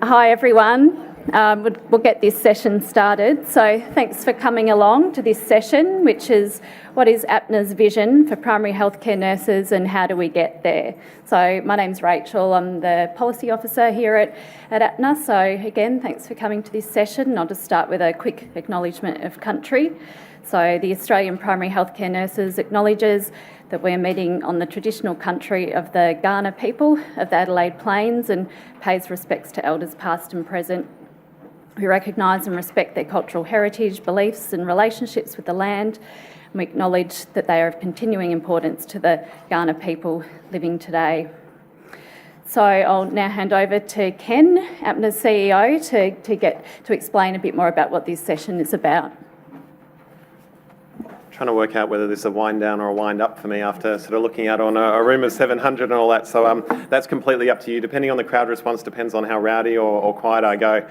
Hi everyone. We'll get this session started. So thanks for coming along to this session, which is what is APNA's vision for primary healthcare nurses and how do we get there? So my name's Rachel, I'm the policy officer here at APNA. So again, thanks for coming to this session. And I'll just start with a quick acknowledgement of country. So the Australian Primary Healthcare Nurses acknowledges that we're meeting on the traditional country of the Kaurna people of the Adelaide Plains and pays respects to elders past and present. We recognise and respect their cultural heritage, beliefs and relationships with the land, and we acknowledge that they are of continuing importance to the Kaurna people living today. So I'll now hand over to Ken, APNA's CEO, to explain a bit more about what this session is about. Trying to work out whether this is a wind down or a wind up for me after sort of looking out on a room of 700 and all that. So that's completely up to you. Depending on the crowd response, depends on how rowdy or quiet I go.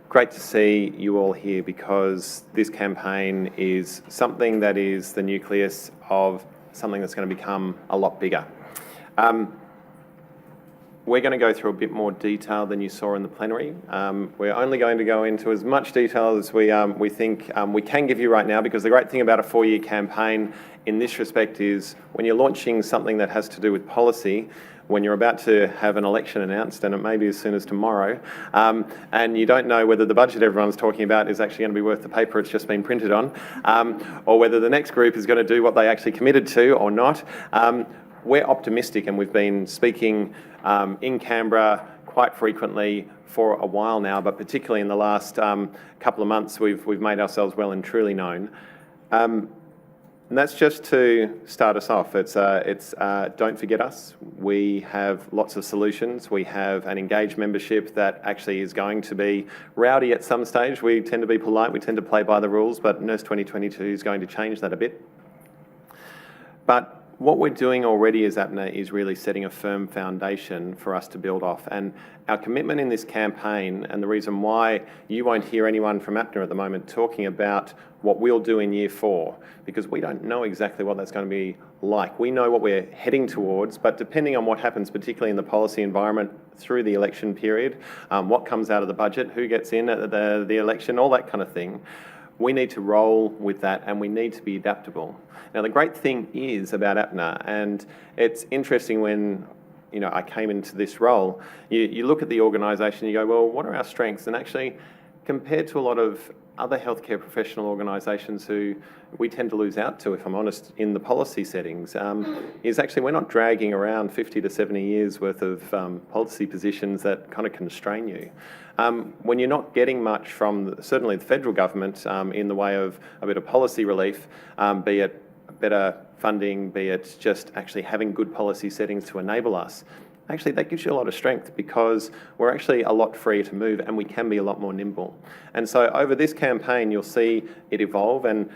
Great to see you all here because this campaign is something that is the nucleus of something that's going to become a lot bigger. We're going to go through a bit more detail than you saw in the plenary. We're only going to go into as much detail as we think we can give you right now, because the great thing about a 4-year campaign in this respect is when you're launching something that has to do with policy, when you're about to have an election announced, and it may be as soon as tomorrow, and you don't know whether the budget everyone's talking about is actually going to be worth the paper it's just been printed on, or whether the next group is going to do what they actually committed to or not. We're optimistic, and we've been speaking in Canberra quite frequently for a while now, but particularly in the last couple of months, we've made ourselves well and truly known. And that's just to start us off. It's don't forget us. We have lots of solutions. We have an engaged membership that actually is going to be rowdy at some stage. We tend to be polite. We tend to play by the rules, but Nurse 2022 is going to change that a bit. But what we're doing already as APNA is really setting a firm foundation for us to build off. And our commitment in this campaign, and the reason why you won't hear anyone from APNA at the moment talking about what we'll do in year 4, because we don't know exactly what that's going to be like. We know what we're heading towards, but depending on what happens, particularly in the policy environment through the election period, what comes out of the budget, who gets in at the election, all that kind of thing, we need to roll with that and we need to be adaptable. Now, the great thing is about APNA, and it's interesting when I came into this role, you look at the organisation, you go, well, what are our strengths? And actually, compared to a lot of other healthcare professional organisations who we tend to lose out to, if I'm honest, in the policy settings, is actually we're not dragging around 50 to 70 years worth of policy positions that kind of constrain you. When you're not getting much from certainly the federal government in the way of a bit of policy relief, be it better funding, be it just actually having good policy settings to enable us, actually that gives you a lot of strength because we're actually a lot freer to move and we can be a lot more nimble. And so over this campaign, you'll see it evolve, and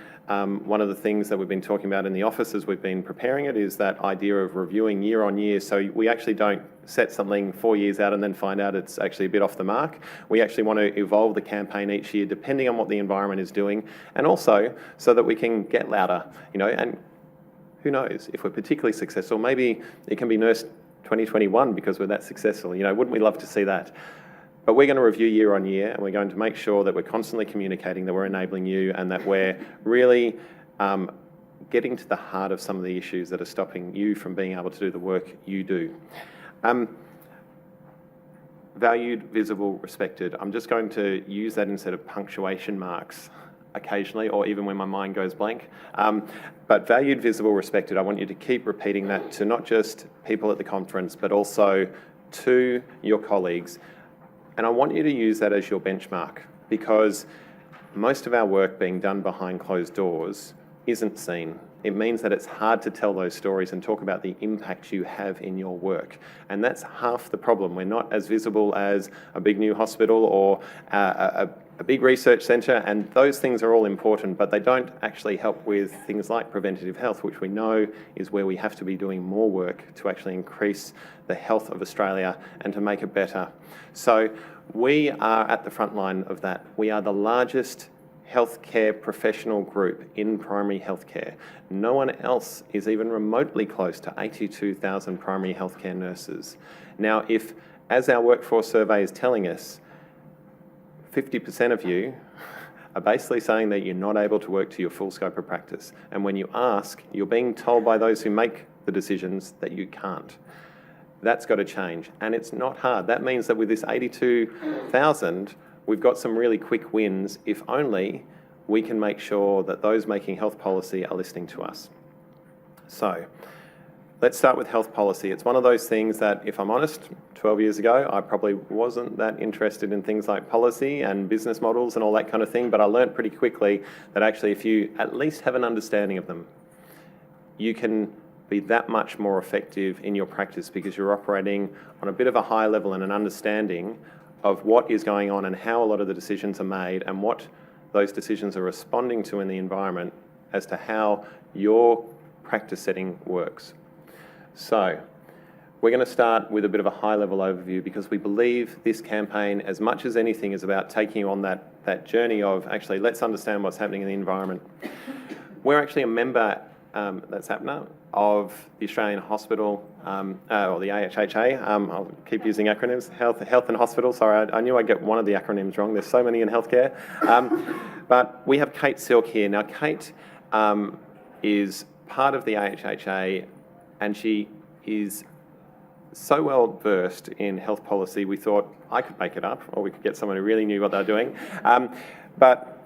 one of the things that we've been talking about in the office as we've been preparing it is that idea of reviewing year on year. So we actually don't set something 4 years out and then find out it's actually a bit off the mark. We actually want to evolve the campaign each year depending on what the environment is doing, and also so that we can get louder, and who knows, if we're particularly successful, maybe it can be Nurse 2021 because we're that successful. Wouldn't we love to see that? But we're going to review year on year, and we're going to make sure that we're constantly communicating, that we're enabling you, and that we're really getting to the heart of some of the issues that are stopping you from being able to do the work you do. Valued, visible, respected. I'm just going to use that instead of punctuation marks occasionally, or even when my mind goes blank. But valued, visible, respected, I want you to keep repeating that to not just people at the conference, but also to your colleagues. And I want you to use that as your benchmark, because most of our work being done behind closed doors isn't seen. It means that it's hard to tell those stories and talk about the impact you have in your work. And that's half the problem. We're not as visible as a big new hospital or a big research centre, and those things are all important, but they don't actually help with things like preventative health, which we know is where we have to be doing more work to actually increase the health of Australia and to make it better. So we are at the front line of that. We are the largest healthcare professional group in primary healthcare. No one else is even remotely close to 82,000 primary healthcare nurses. Now, if As our workforce survey is telling us, 50% of you are basically saying that you're not able to work to your full scope of practice. And when you ask, you're being told by those who make the decisions that you can't. That's got to change. And it's not hard. That means that with this 82,000, we've got some really quick wins if only we can make sure that those making health policy are listening to us. So let's start with health policy. It's one of those things that, if I'm honest, 12 years ago, I probably wasn't that interested in things like policy and business models and all that kind of thing, but I learned pretty quickly that actually if you at least have an understanding of them, you can be that much more effective in your practice because you're operating on a bit of a high level and an understanding of what is going on and how a lot of the decisions are made and what those decisions are responding to in the environment as to how your practice setting works. So we're going to start with a bit of a high-level overview because we believe this campaign, as much as anything, is about taking you on that journey of actually let's understand what's happening in the environment. We're actually a member, that's APNA, of the Australian Hospital, or the AHHA. I'll keep using acronyms, Health and Hospital. Sorry, I knew I'd get one of the acronyms wrong. There's so many in healthcare. But we have Kate Silk here. Now, Kate is part of the AHHA, and she is so well versed in health policy, we thought I could make it up, or we could get someone who really knew what they were doing. But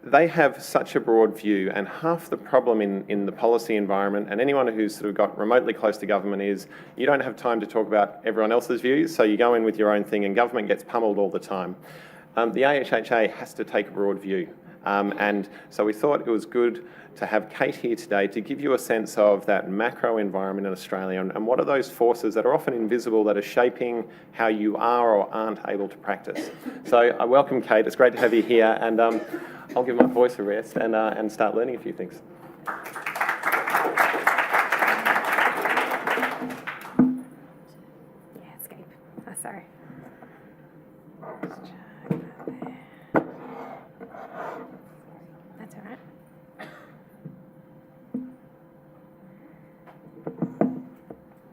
they have such a broad view, and half the problem in the policy environment, and anyone who's sort of got remotely close to government, is you don't have time to talk about everyone else's views, so you go in with your own thing, and government gets pummeled all the time. The AHHA has to take a broad view, and so we thought it was good to have Kate here today to give you a sense of that macro environment in Australia and what are those forces that are often invisible that are shaping how you are or aren't able to practice. So I welcome Kate. It's great to have you here, and I'll give my voice a rest and start learning a few things. Yeah, escape. Oh, sorry. That's all right.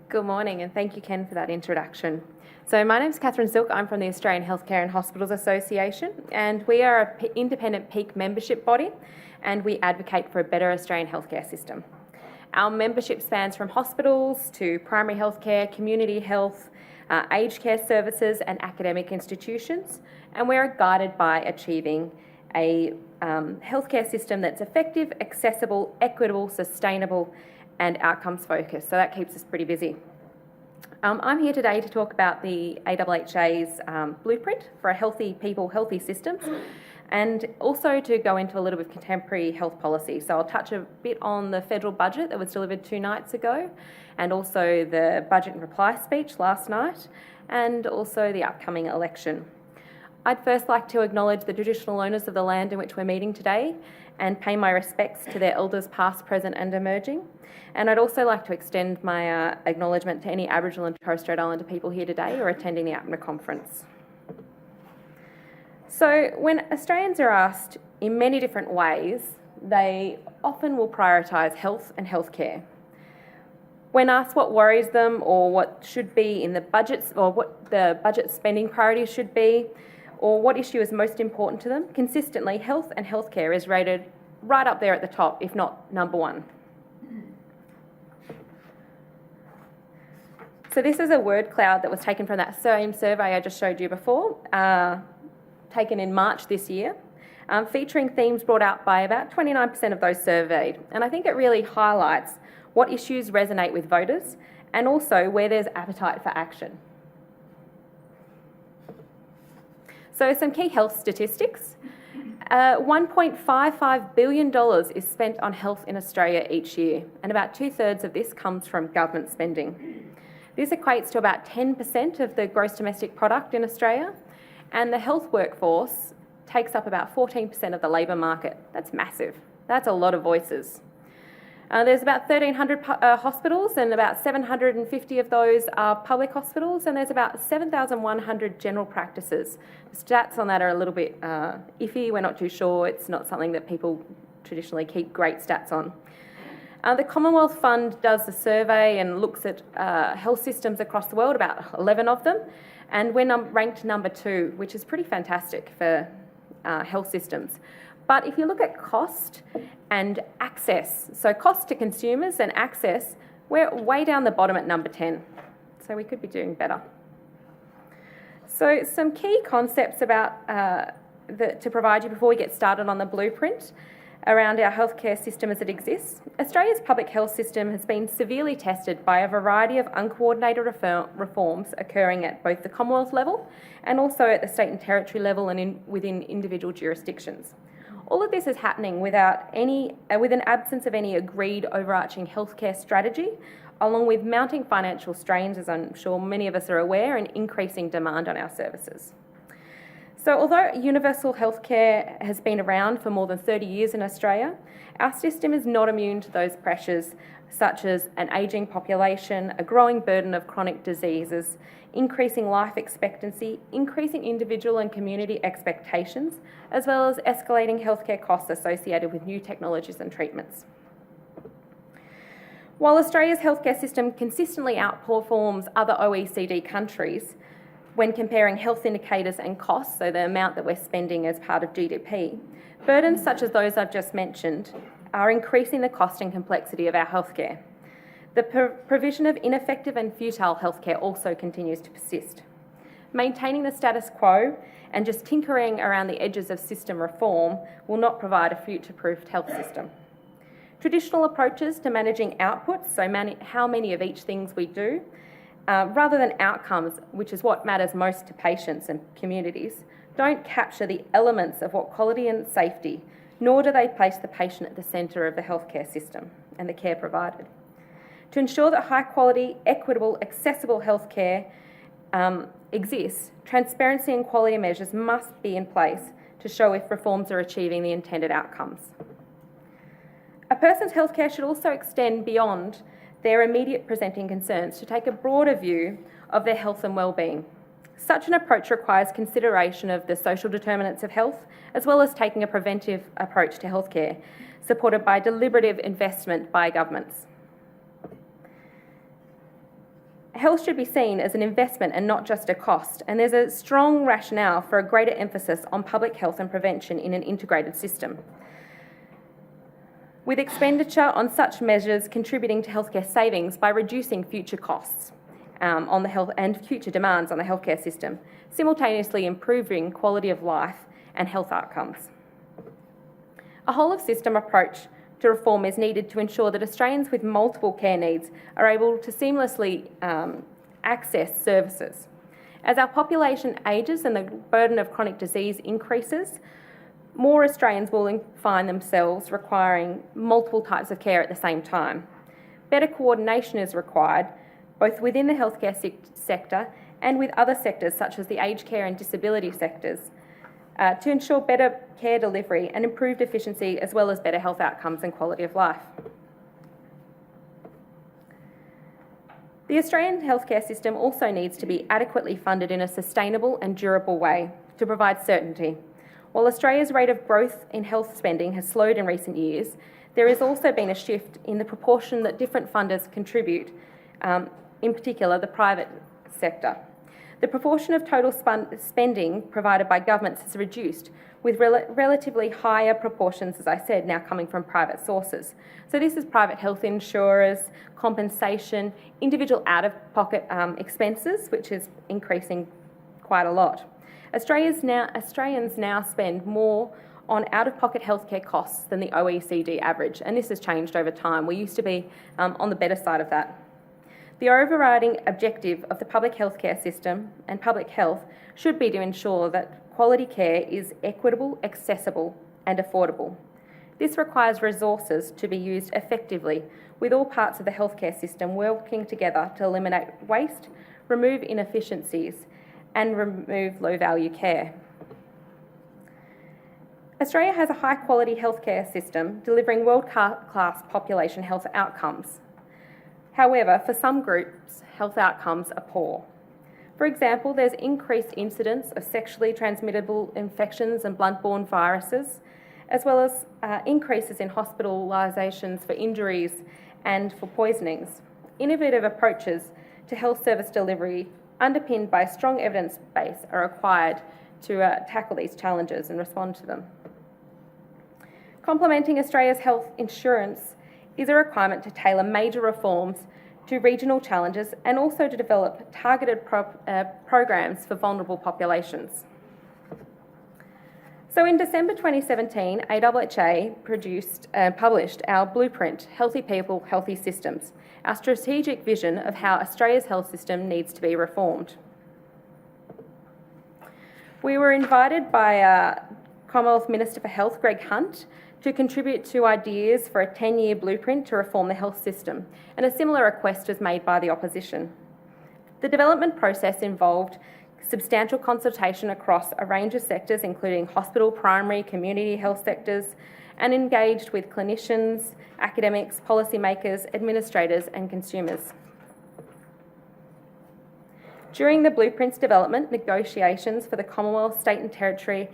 Good morning, and thank you, Ken, for that introduction. So my name is Katharine Silk. I'm from the Australian Healthcare and Hospitals Association, and we are an independent peak membership body, and we advocate for a better Australian healthcare system. Our membership spans from hospitals to primary healthcare, community health, aged care services and academic institutions, and we're guided by achieving a healthcare system that's effective, accessible, equitable, sustainable and outcomes focused. So that keeps us pretty busy. I'm here today to talk about the AHHA's blueprint for a healthy people, healthy systems, and also to go into a little bit of contemporary health policy. So I'll touch a bit on the federal budget that was delivered 2 nights ago, and also the budget and reply speech last night, and also the upcoming election. I'd first like to acknowledge the traditional owners of the land in which we're meeting today and pay my respects to their elders past, present and emerging. And I'd also like to extend my acknowledgement to any Aboriginal and Torres Strait Islander people here today or attending the APNA conference. So when Australians are asked in many different ways, they often will prioritise health and healthcare. When asked what worries them or what should be in the budgets or what the budget spending priorities should be, or what issue is most important to them, consistently health and healthcare is rated right up there at the top, if not number 1. So this is a word cloud that was taken from that same survey I just showed you before, taken in March this year, featuring themes brought out by about 29% of those surveyed. And I think it really highlights what issues resonate with voters and also where there's appetite for action. So some key health statistics. $1.55 billion is spent on health in Australia each year, and about 2/3 of this comes from government spending. This equates to about 10% of the gross domestic product in Australia, and the health workforce takes up about 14% of the labour market. That's massive. That's a lot of voices. There's about 1,300 hospitals, and about 750 of those are public hospitals, and there's about 7,100 general practices. The stats on that are a little bit iffy. We're not too sure. It's not something that people traditionally keep great stats on. The Commonwealth Fund does a survey and looks at health systems across the world, about 11 of them, and we're ranked number 2, which is pretty fantastic for health systems. But if you look at cost and access, so cost to consumers and access, we're way down the bottom at number 10. So we could be doing better. So some key concepts about to provide you before we get started on the blueprint around our healthcare system as it exists. Australia's public health system has been severely tested by a variety of uncoordinated reforms occurring at both the Commonwealth level and also at the state and territory level and within individual jurisdictions. All of this is happening with an absence of any agreed overarching healthcare strategy, along with mounting financial strains, as I'm sure many of us are aware, and increasing demand on our services. So although universal healthcare has been around for more than 30 years in Australia, our system is not immune to those pressures such as an ageing population, a growing burden of chronic diseases, increasing life expectancy, increasing individual and community expectations, as well as escalating healthcare costs associated with new technologies and treatments. While Australia's healthcare system consistently outperforms other OECD countries, when comparing health indicators and costs, so the amount that we're spending as part of GDP, burdens such as those I've just mentioned are increasing the cost and complexity of our healthcare. The provision of ineffective and futile healthcare also continues to persist. Maintaining the status quo and just tinkering around the edges of system reform will not provide a future-proofed health system. Traditional approaches to managing outputs, so how many of each things we do, rather than outcomes, which is what matters most to patients and communities, don't capture the elements of what quality and safety, nor do they place the patient at the centre of the healthcare system and the care provided. To ensure that high quality, equitable, accessible healthcare exists, transparency and quality measures must be in place to show if reforms are achieving the intended outcomes. A person's healthcare should also extend beyond their immediate presenting concerns to take a broader view of their health and well-being. Such an approach requires consideration of the social determinants of health, as well as taking a preventive approach to healthcare, supported by deliberative investment by governments. Health should be seen as an investment and not just a cost, and there's a strong rationale for a greater emphasis on public health and prevention in an integrated system, with expenditure on such measures contributing to healthcare savings by reducing future costs on the health and future demands on the healthcare system, simultaneously improving quality of life and health outcomes. A whole-of-system approach to reform is needed to ensure that Australians with multiple care needs are able to seamlessly access services. As our population ages and the burden of chronic disease increases, more Australians will find themselves requiring multiple types of care at the same time. Better coordination is required, both within the healthcare sector and with other sectors such as the aged care and disability sectors, to ensure better care delivery and improved efficiency, as well as better health outcomes and quality of life. The Australian healthcare system also needs to be adequately funded in a sustainable and durable way to provide certainty. While Australia's rate of growth in health spending has slowed in recent years, there has also been a shift in the proportion that different funders contribute, in particular the private sector. The proportion of total spending provided by governments has reduced, with relatively higher proportions, as I said, now coming from private sources. So this is private health insurers, compensation, individual out-of-pocket expenses, which is increasing quite a lot. Australians now spend more on out-of-pocket healthcare costs than the OECD average, and this has changed over time. We used to be on the better side of that. The overriding objective of the public healthcare system and public health should be to ensure that quality care is equitable, accessible and affordable. This requires resources to be used effectively, with all parts of the healthcare system working together to eliminate waste, remove inefficiencies and remove low-value care. Australia has a high-quality healthcare system delivering world-class population health outcomes. However, for some groups, health outcomes are poor. For example, there's increased incidence of sexually transmittable infections and blood-borne viruses, as well as increases in hospitalisations for injuries and for poisonings. Innovative approaches to health service delivery underpinned by a strong evidence base are required to tackle these challenges and respond to them. Complementing Australia's health insurance is a requirement to tailor major reforms to regional challenges and also to develop targeted programs for vulnerable populations. So in December 2017, AHHA published our blueprint, Healthy People, Healthy Systems, our strategic vision of how Australia's health system needs to be reformed. We were invited by Commonwealth Minister for Health, Greg Hunt, to contribute to ideas for a 10-year blueprint to reform the health system, and a similar request was made by the opposition. The development process involved substantial consultation across a range of sectors, including hospital, primary, community health sectors, and engaged with clinicians, academics, policymakers, administrators, and consumers. During the blueprint's development, negotiations for the Commonwealth, State and Territory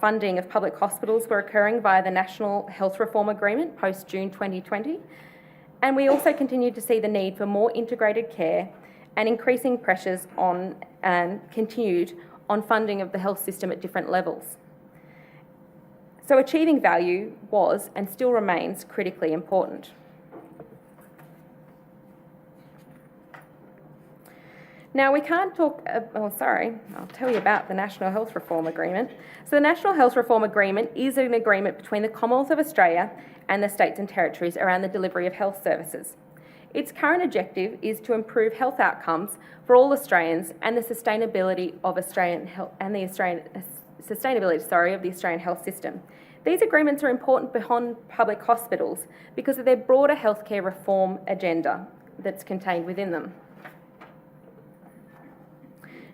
funding of public hospitals were occurring via the National Health Reform Agreement post-June 2020, and we also continued to see the need for more integrated care and increasing pressures on and continued on funding of the health system at different levels. So achieving value was and still remains critically important. Now, we can't talk, I'll tell you about the National Health Reform Agreement. So the National Health Reform Agreement is an agreement between the Commonwealth of Australia and the states and territories around the delivery of health services. Its current objective is to improve health outcomes for all Australians and the sustainability of the Australian health system. These agreements are important beyond public hospitals because of their broader healthcare reform agenda that's contained within them.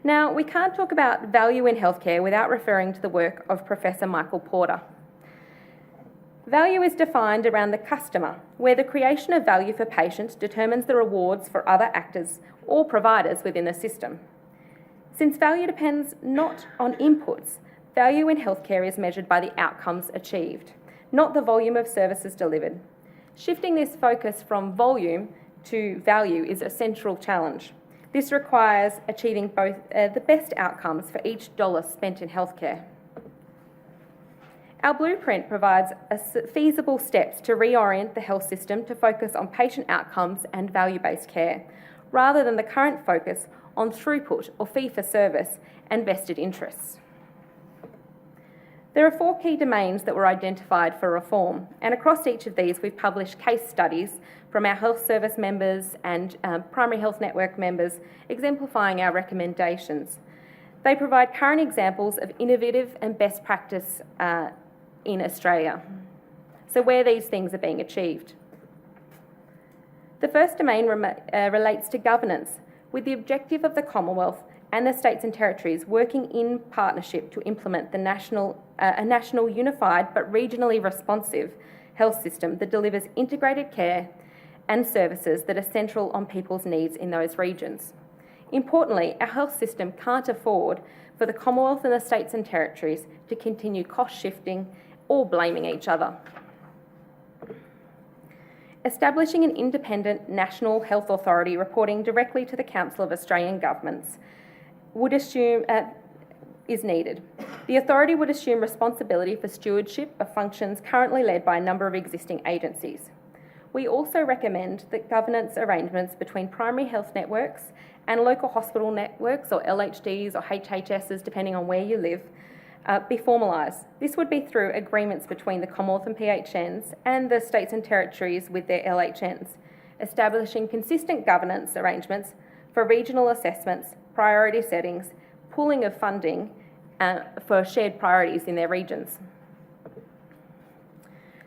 Now, we can't talk about value in healthcare without referring to the work of Professor Michael Porter. Value is defined around the customer, where the creation of value for patients determines the rewards for other actors or providers within the system. Since value depends not on inputs, value in healthcare is measured by the outcomes achieved, not the volume of services delivered. Shifting this focus from volume to value is a central challenge. This requires achieving both the best outcomes for each dollar spent in healthcare. Our blueprint provides feasible steps to reorient the health system to focus on patient outcomes and value-based care, rather than the current focus on throughput or fee-for-service and vested interests. There are 4 key domains that were identified for reform, and across each of these we've published case studies from our health service members and primary health network members exemplifying our recommendations. They provide current examples of innovative and best practice in Australia, so where these things are being achieved. The first domain relates to governance, with the objective of the Commonwealth and the states and territories working in partnership to implement a national unified but regionally responsive health system that delivers integrated care and services that are central on people's needs in those regions. Importantly, our health system can't afford for the Commonwealth and the states and territories to continue cost shifting or blaming each other. Establishing an independent national health authority reporting directly to the Council of Australian Governments is needed. The authority would assume responsibility for stewardship of functions currently led by a number of existing agencies. We also recommend that governance arrangements between primary health networks and local hospital networks, or LHDs or HHSs, depending on where you live, be formalised. This would be through agreements between the Commonwealth and PHNs and the states and territories with their LHNs, establishing consistent governance arrangements for regional assessments, priority settings, pooling of funding for shared priorities in their regions.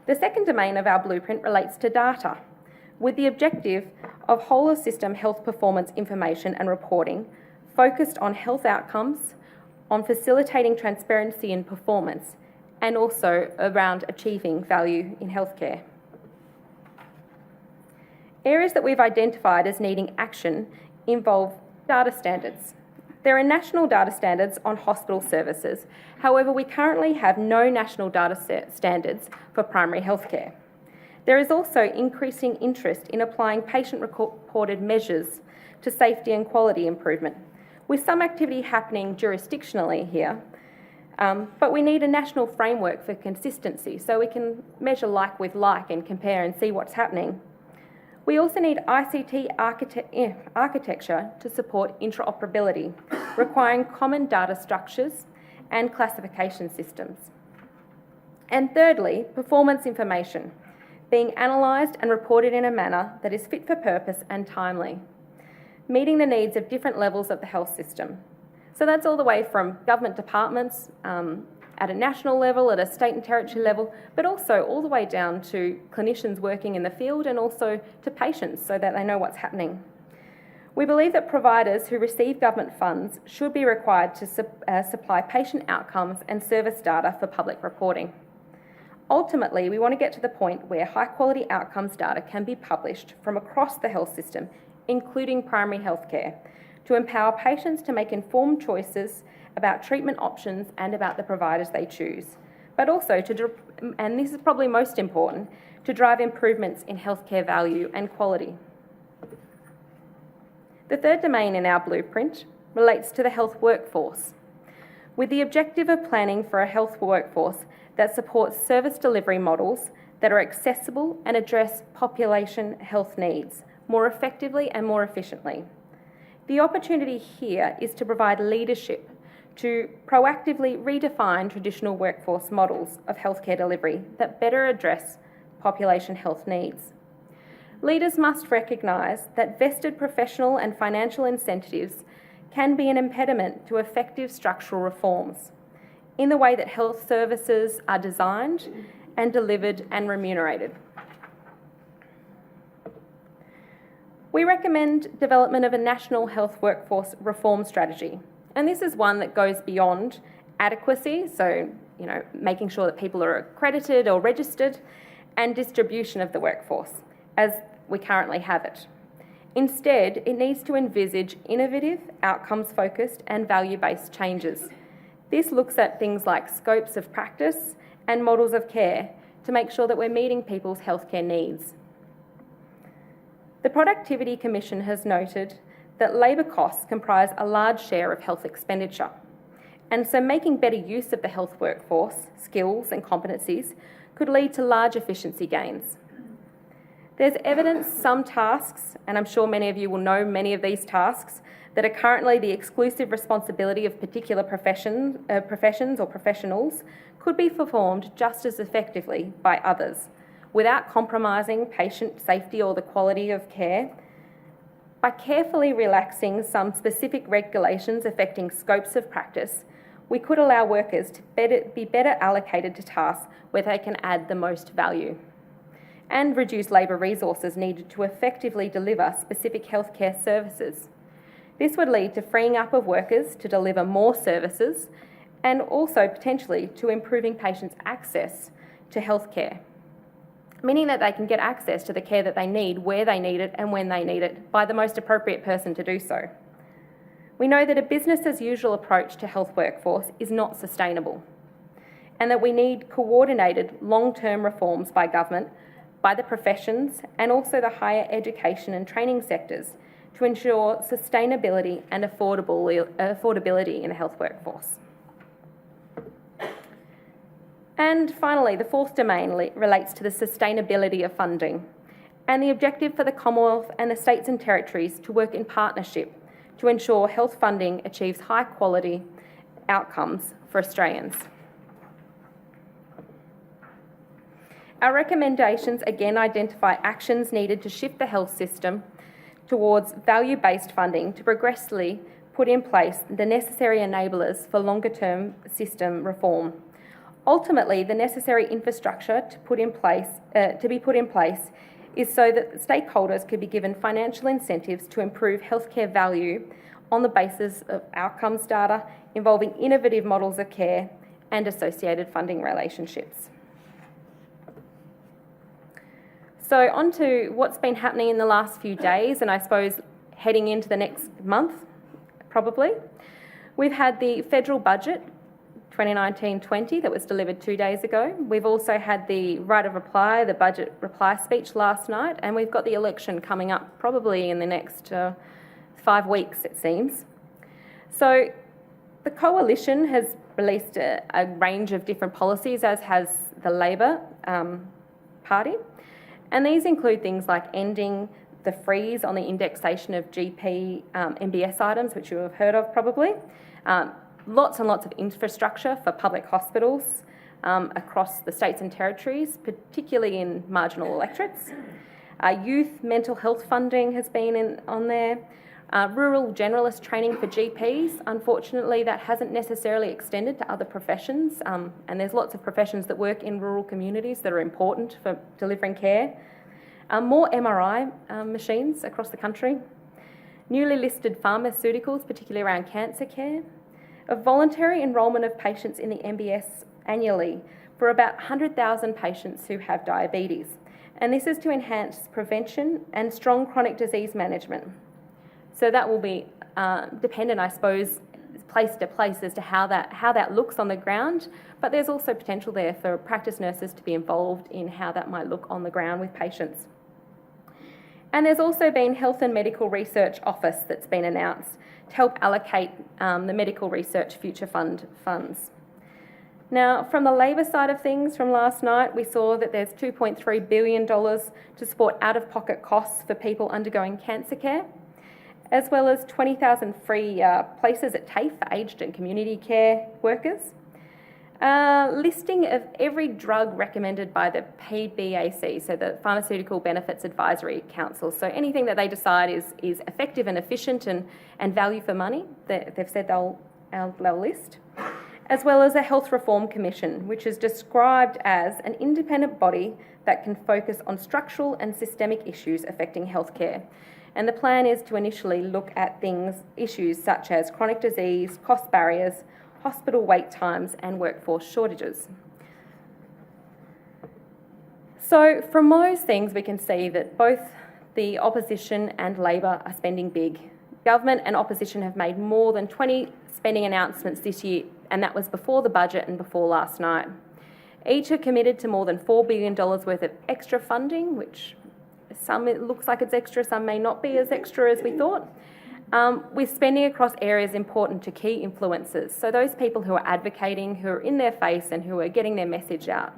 The second domain of our blueprint relates to data, with the objective of whole of system health performance information and reporting focused on health outcomes, on facilitating transparency in performance, and also around achieving value in healthcare. Areas that we've identified as needing action involve data standards. There are national data standards on hospital services. However, we currently have no national data standards for primary healthcare. There is also increasing interest in applying patient-reported measures to safety and quality improvement, with some activity happening jurisdictionally here, but we need a national framework for consistency so we can measure like with like and compare and see what's happening. We also need ICT architecture to support interoperability, requiring common data structures and classification systems. And thirdly, performance information, being analysed and reported in a manner that is fit for purpose and timely, meeting the needs of different levels of the health system. So that's all the way from government departments at a national level, at a state and territory level, but also all the way down to clinicians working in the field and also to patients so that they know what's happening. We believe that providers who receive government funds should be required to supply patient outcomes and service data for public reporting. Ultimately, we want to get to the point where high-quality outcomes data can be published from across the health system, including primary healthcare, to empower patients to make informed choices about treatment options and about the providers they choose, but also and this is probably most important, to drive improvements in healthcare value and quality. The third domain in our blueprint relates to the health workforce, with the objective of planning for a health workforce that supports service delivery models that are accessible and address population health needs more effectively and more efficiently. The opportunity here is to provide leadership to proactively redefine traditional workforce models of healthcare delivery that better address population health needs. Leaders must recognise that vested professional and financial incentives can be an impediment to effective structural reforms in the way that health services are designed and delivered and remunerated. We recommend development of a national health workforce reform strategy, and this is one that goes beyond adequacy, so making sure that people are accredited or registered, and distribution of the workforce, as we currently have it. Instead, it needs to envisage innovative, outcomes-focused and value-based changes. This looks at things like scopes of practice and models of care to make sure that we're meeting people's healthcare needs. The Productivity Commission has noted that labour costs comprise a large share of health expenditure, and so making better use of the health workforce, skills and competencies could lead to large efficiency gains. There's evidence some tasks, and I'm sure many of you will know many of these tasks, that are currently the exclusive responsibility of particular professions or professionals could be performed just as effectively by others, without compromising patient safety or the quality of care. By carefully relaxing some specific regulations affecting scopes of practice, we could allow workers to be better allocated to tasks where they can add the most value, and reduce labour resources needed to effectively deliver specific healthcare services. This would lead to freeing up of workers to deliver more services and also potentially to improving patients' access to healthcare, meaning that they can get access to the care that they need, where they need it and when they need it, by the most appropriate person to do so. We know that a business as usual approach to health workforce is not sustainable, and that we need coordinated long-term reforms by government, by the professions and also the higher education and training sectors to ensure sustainability and affordability in the health workforce. And finally, the fourth domain relates to the sustainability of funding and the objective for the Commonwealth and the states and territories to work in partnership to ensure health funding achieves high quality outcomes for Australians. Our recommendations again identify actions needed to shift the health system towards value-based funding to progressively put in place the necessary enablers for longer-term system reform. Ultimately, the necessary infrastructure to be put in place is so that stakeholders could be given financial incentives to improve healthcare value on the basis of outcomes data involving innovative models of care and associated funding relationships. So on to what's been happening in the last few days, and I suppose heading into the next month, probably. We've had the federal budget 2019-20 that was delivered 2 days ago. We've also had the right of reply, the budget reply speech last night, and we've got the election coming up probably in the next 5 weeks, it seems. So the coalition has released a range of different policies, as has the Labor Party, and these include things like ending the freeze on the indexation of GP MBS items, which you have heard of probably, lots and lots of infrastructure for public hospitals across the states and territories, particularly in marginal electorates. Youth mental health funding has been on there. Rural generalist training for GPs, unfortunately that hasn't necessarily extended to other professions, and there's lots of professions that work in rural communities that are important for delivering care. More MRI machines across the country. Newly listed pharmaceuticals, particularly around cancer care. A voluntary enrolment of patients in the MBS annually for about 100,000 patients who have diabetes. And this is to enhance prevention and strong chronic disease management. So that will be dependent, I suppose, place to place as to how that looks on the ground, but there's also potential there for practice nurses to be involved in how that might look on the ground with patients. And there's also been Health and Medical Research Office that's been announced to help allocate the Medical Research Future Fund funds. Now, from the Labor side of things from last night, we saw that there's $2.3 billion to support out-of-pocket costs for people undergoing cancer care, as well as 20,000 free places at TAFE for aged and community care workers. Listing of every drug recommended by the PBAC, so the Pharmaceutical Benefits Advisory Council. So anything that they decide is effective and efficient and value for money, they've said they'll list. As well as a Health Reform Commission, which is described as an independent body that can focus on structural and systemic issues affecting healthcare. And the plan is to initially look at issues such as chronic disease, cost barriers, hospital wait times and workforce shortages. So from those things we can see that both the opposition and Labor are spending big. Government and opposition have made more than 20 spending announcements this year, and that was before the budget and before last night. Each are committed to more than $4 billion worth of extra funding, which some it looks like it's extra, some may not be as extra as we thought. With spending across areas important to key influencers, so those people who are advocating, who are in their face and who are getting their message out,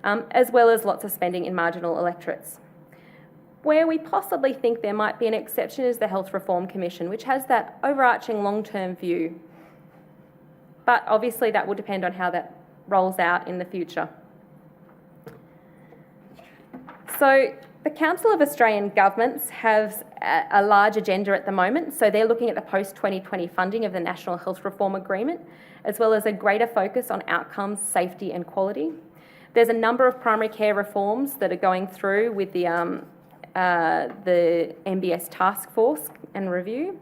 as well as lots of spending in marginal electorates. Where we possibly think there might be an exception is the Health Reform Commission, which has that overarching long-term view. But obviously that will depend on how that rolls out in the future. So the Council of Australian Governments has a large agenda at the moment, so they're looking at the post-2020 funding of the National Health Reform Agreement, as well as a greater focus on outcomes, safety and quality. There's a number of primary care reforms that are going through with the MBS task force and review,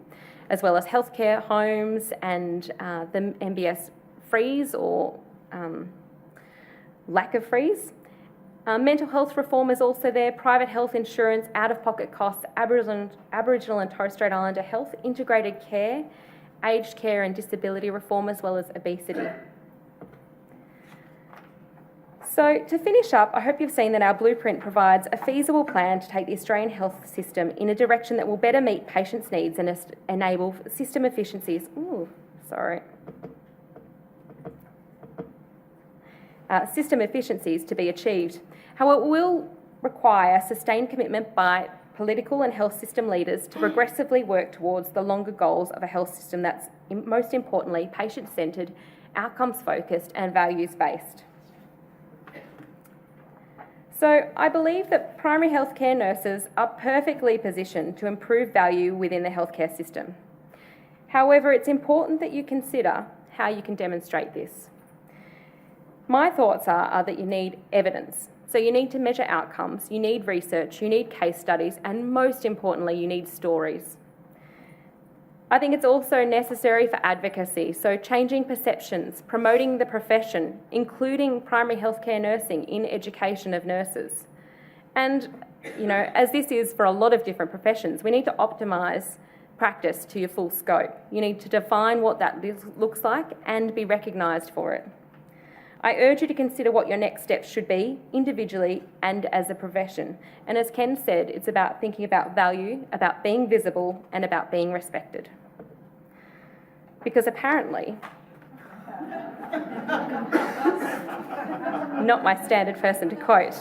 as well as healthcare, homes and the MBS freeze or lack of freeze. Mental health reform is also there, private health insurance, out-of-pocket costs, Aboriginal and Torres Strait Islander health, integrated care, aged care and disability reform, as well as obesity. So to finish up, I hope you've seen that our blueprint provides a feasible plan to take the Australian health system in a direction that will better meet patients' needs and enable system efficiencies. System efficiencies to be achieved. However, it will require sustained commitment by political and health system leaders to progressively work towards the longer goals of a health system that's, most importantly, patient-centred, outcomes-focused and values-based. So I believe that primary healthcare nurses are perfectly positioned to improve value within the healthcare system. However, it's important that you consider how you can demonstrate this. My thoughts are that you need evidence. So you need to measure outcomes, you need research, you need case studies, and most importantly, you need stories. I think it's also necessary for advocacy, so changing perceptions, promoting the profession, including primary healthcare nursing in education of nurses. And, as this is for a lot of different professions, we need to optimise practice to your full scope. You need to define what that looks like and be recognised for it. I urge you to consider what your next steps should be, individually and as a profession. And as Ken said, it's about thinking about value, about being visible, and about being respected. Because apparently, not my standard person to quote.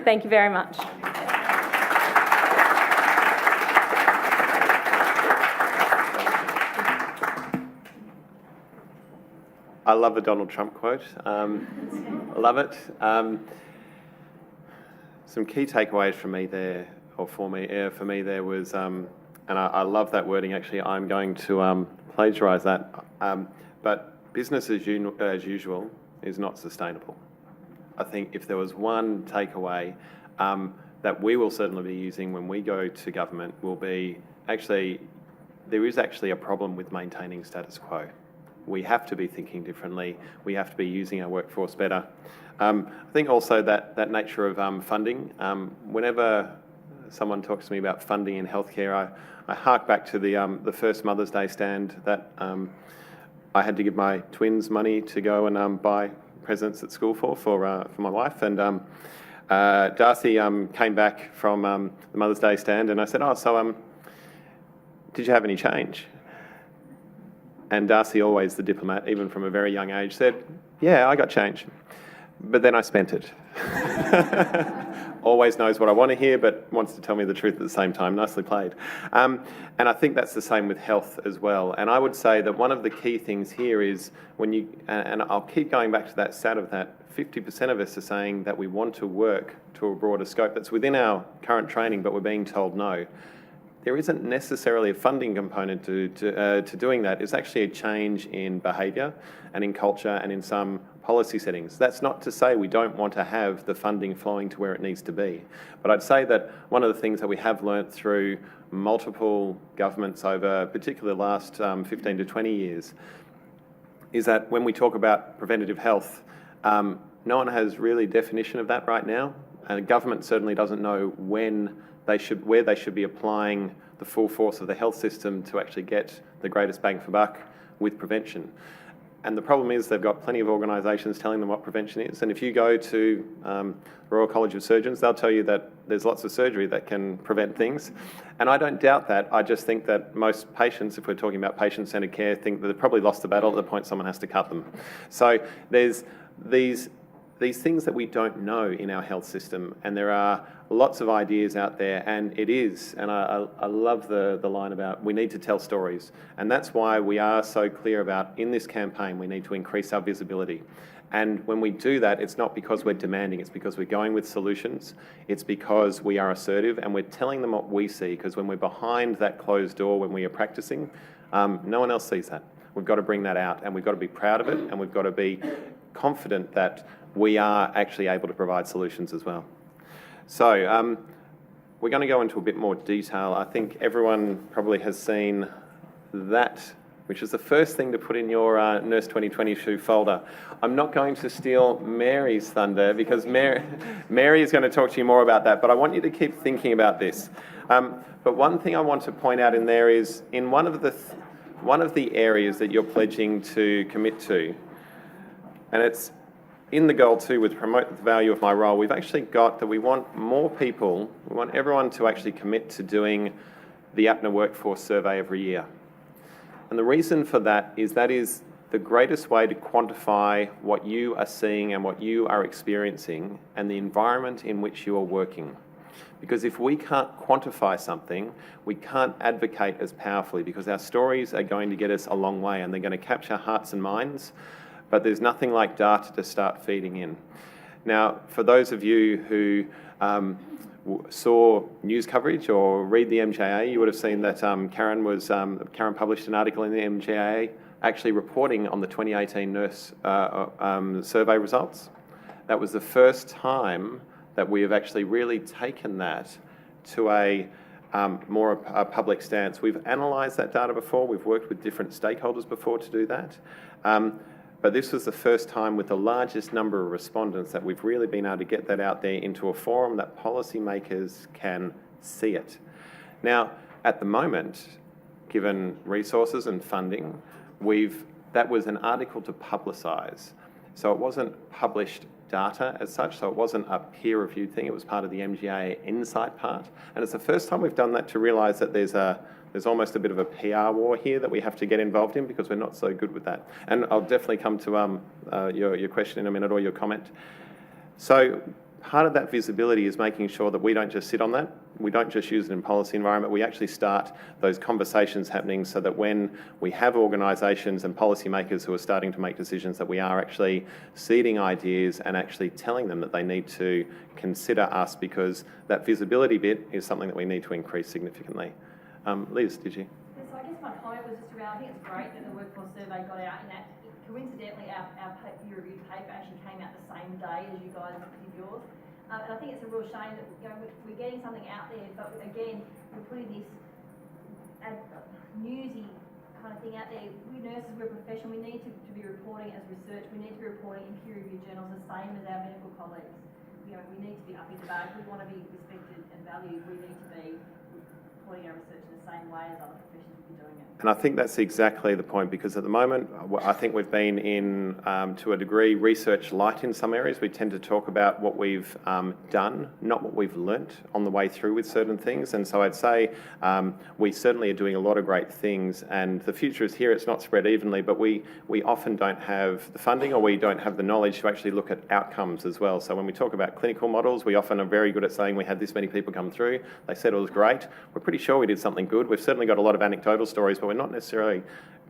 Thank you very much. I love the Donald Trump quote. I love it. Some key takeaways from me there, or for me there was, and I love that wording actually. I'm going to plagiarise that. But business as usual is not sustainable. I think if there was one takeaway that we will certainly be using when we go to government will be actually, there is actually a problem with maintaining status quo. We have to be thinking differently. We have to be using our workforce better. I think also that nature of funding. Whenever someone talks to me about funding in healthcare, I hark back to the first Mother's Day stand that I had to give my twins money to go and buy presents at school for my wife. And Darcy came back from the Mother's Day stand, and I said, "Oh, so did you have any change?" And Darcy, always the diplomat, even from a very young age, said, "Yeah, I got change. But then I spent it." Always knows what I want to hear, but wants to tell me the truth at the same time. Nicely played. And I think that's the same with health as well. And I would say that one of the key things here is when you, and I'll keep going back to that stat of that 50% of us are saying that we want to work to a broader scope that's within our current training, but we're being told no. There isn't necessarily a funding component to doing that. It's actually a change in behaviour and in culture and in some policy settings. That's not to say we don't want to have the funding flowing to where it needs to be. But I'd say that one of the things that we have learnt through multiple governments over particularly the last 15 to 20 years is that when we talk about preventative health, no one has really a definition of that right now. And government certainly doesn't know where they should be applying the full force of the health system to actually get the greatest bang for buck with prevention. And the problem is they've got plenty of organisations telling them what prevention is. And if you go to the Royal College of Surgeons, they'll tell you that there's lots of surgery that can prevent things. And I don't doubt that. I just think that most patients, if we're talking about patient-centred care, think that they've probably lost the battle at the point someone has to cut them. So there's these things that we don't know in our health system, and there are lots of ideas out there, and it is, and I love the line about we need to tell stories, and that's why we are so clear about in this campaign we need to increase our visibility. And when we do that, it's not because we're demanding, it's because we're going with solutions, it's because we are assertive and we're telling them what we see, because when we're behind that closed door when we are practicing, no one else sees that. We've got to bring that out, and we've got to be proud of it, and we've got to be confident that we are actually able to provide solutions as well. So we're going to go into a bit more detail. I think everyone probably has seen that, which is the first thing to put in your Nurse 2022 folder. I'm not going to steal Mary's thunder because Mary is going to talk to you more about that, but I want you to keep thinking about this. But one thing I want to point out in there is in one of the areas that you're pledging to commit to, and it's in the goal too with promote the value of my role, we've actually got that we want more people, we want everyone to actually commit to doing the APNA workforce survey every year. And the reason for that is the greatest way to quantify what you are seeing and what you are experiencing and the environment in which you are working. Because if we can't quantify something, we can't advocate as powerfully, because our stories are going to get us a long way and they're going to capture hearts and minds. But there's nothing like data to start feeding in. Now, for those of you who saw news coverage or read the MJA, you would have seen that Karen published an article in the MJA actually reporting on the 2018 nurse survey results. That was the first time that we have actually really taken that to a more a public stance. We've analysed that data before, we've worked with different stakeholders before to do that. But this was the first time with the largest number of respondents that we've really been able to get that out there into a forum that policymakers can see it. Now, at the moment, given resources and funding, that was an article to publicise. So it wasn't published data as such, so it wasn't a peer-reviewed thing, it was part of the MGA Insight part. And it's the first time we've done that to realise that there's almost a bit of a PR war here that we have to get involved in because we're not so good with that. And I'll definitely come to your question in a minute or your comment. So part of that visibility is making sure that we don't just sit on that, we don't just use it in policy environment, we actually start those conversations happening so that when we have organisations and policymakers who are starting to make decisions, that we are actually seeding ideas and actually telling them that they need to consider us, because that visibility bit is something that we need to increase significantly. Liz, did you? Yes, so I guess my comment was just around, I think it's great that the workforce survey got out, and that coincidentally our peer-reviewed paper actually came out the same day as you guys did yours. And I think it's a real shame that we're getting something out there, but again, we're putting this newsy kind of thing out there. We nurses, we're professional, we need to be reporting as research, we need to be reporting in peer-reviewed journals the same as our medical colleagues. We need to be up in the bar. If we want to be respected and valued, we need to be reporting our research in the same way as other professions would be doing it. And I think that's exactly the point, because at the moment, I think we've been in, to a degree, research light in some areas. We tend to talk about what we've done, not what we've learnt on the way through with certain things. And so I'd say we certainly are doing a lot of great things, and the future is here. It's not spread evenly, but we often don't have the funding, or we don't have the knowledge to actually look at outcomes as well. So when we talk about clinical models, we often are very good at saying we had this many people come through, they said it was great. We're pretty sure we did something good. We've certainly got a lot of anecdotal stories, but we're not necessarily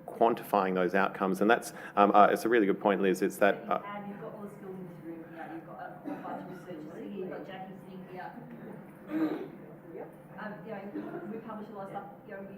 quantifying those outcomes. And that's it's a really good point, Liz. It's that And you've got all the skills in this room here. You've got a whole bunch of researchers here. You've got Jackie sitting here. We publish a lot of stuff.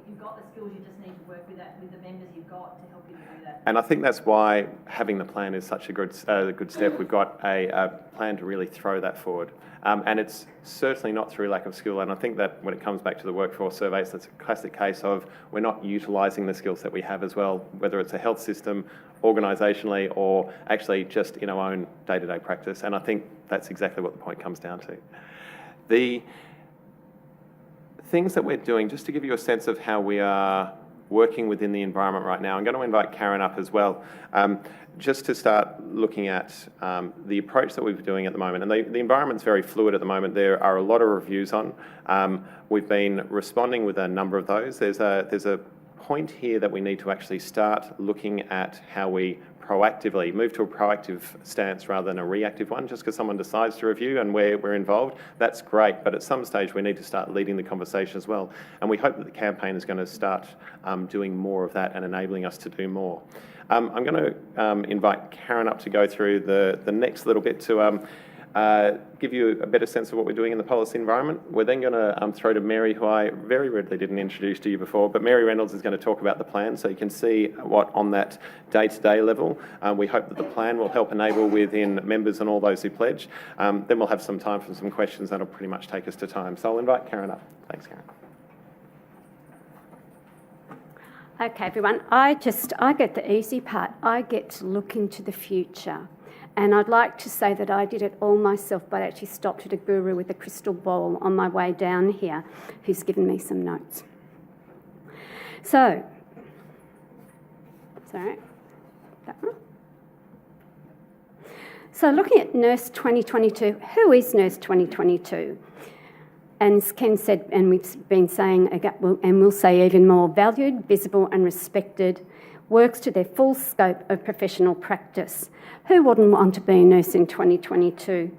You've got the skills. You just need to work with the members you've got to help you do that. And I think that's why having the plan is such a good step. We've got a plan to really throw that forward. And it's certainly not through lack of skill. And I think that when it comes back to the workforce surveys, that's a classic case of we're not utilising the skills that we have as well, whether it's a health system, organisationally, or actually just in our own day-to-day practice. And I think that's exactly what the point comes down to. The things that we're doing, just to give you a sense of how we are working within the environment right now, I'm going to invite Karen up as well, just to start looking at the approach that we're doing at the moment. And the environment's very fluid at the moment. There are a lot of reviews on. We've been responding with a number of those. There's a point here that we need to actually start looking at how we proactively move to a proactive stance rather than a reactive one. Just because someone decides to review and we're involved, that's great, but at some stage we need to start leading the conversation as well. And we hope that the campaign is going to start doing more of that and enabling us to do more. I'm going to invite Karen up to go through the next little bit to give you a better sense of what we're doing in the policy environment. We're then going to throw to Mary, who I very rudely didn't introduce to you before, but Mary Reynolds is going to talk about the plan, so you can see what on that day-to-day level. We hope that the plan will help enable within members and all those who pledge. Then we'll have some time for some questions that'll pretty much take us to time. So I'll invite Karen up. Thanks, Karen. Okay, everyone, I get the easy part. I get to look into the future. And I'd like to say that I did it all myself, but I actually stopped at a guru with a crystal ball on my way down here who's given me some notes. So, sorry, that one. So looking at Nurse 2022, who is Nurse 2022? And as Ken said, and we've been saying, and we'll say even more, valued, visible and respected, works to their full scope of professional practice. Who wouldn't want to be a nurse in 2022?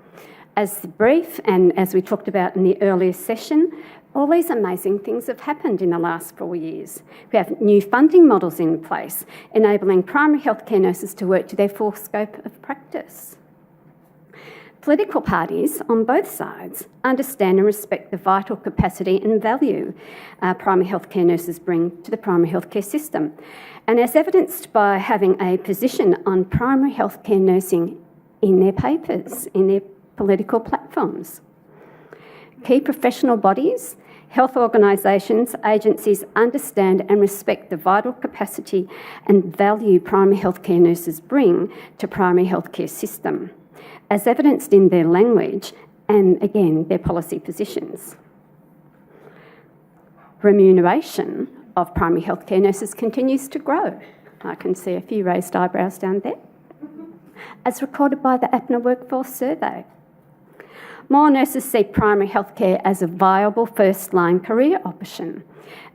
As the brief, and as we talked about in the earlier session, all these amazing things have happened in the last 4 years. We have new funding models in place, enabling primary healthcare nurses to work to their full scope of practice. Political parties on both sides understand and respect the vital capacity and value primary healthcare nurses bring to the primary healthcare system. And as evidenced by having a position on primary healthcare nursing in their papers, in their political platforms. Key professional bodies, health organisations, agencies understand and respect the vital capacity and value primary healthcare nurses bring to primary healthcare system, as evidenced in their language and, again, their policy positions. remuneration of primary healthcare nurses continues to grow. I can see a few raised eyebrows down there. As recorded by the APNA Workforce Survey. More nurses see primary healthcare as a viable first-line career option,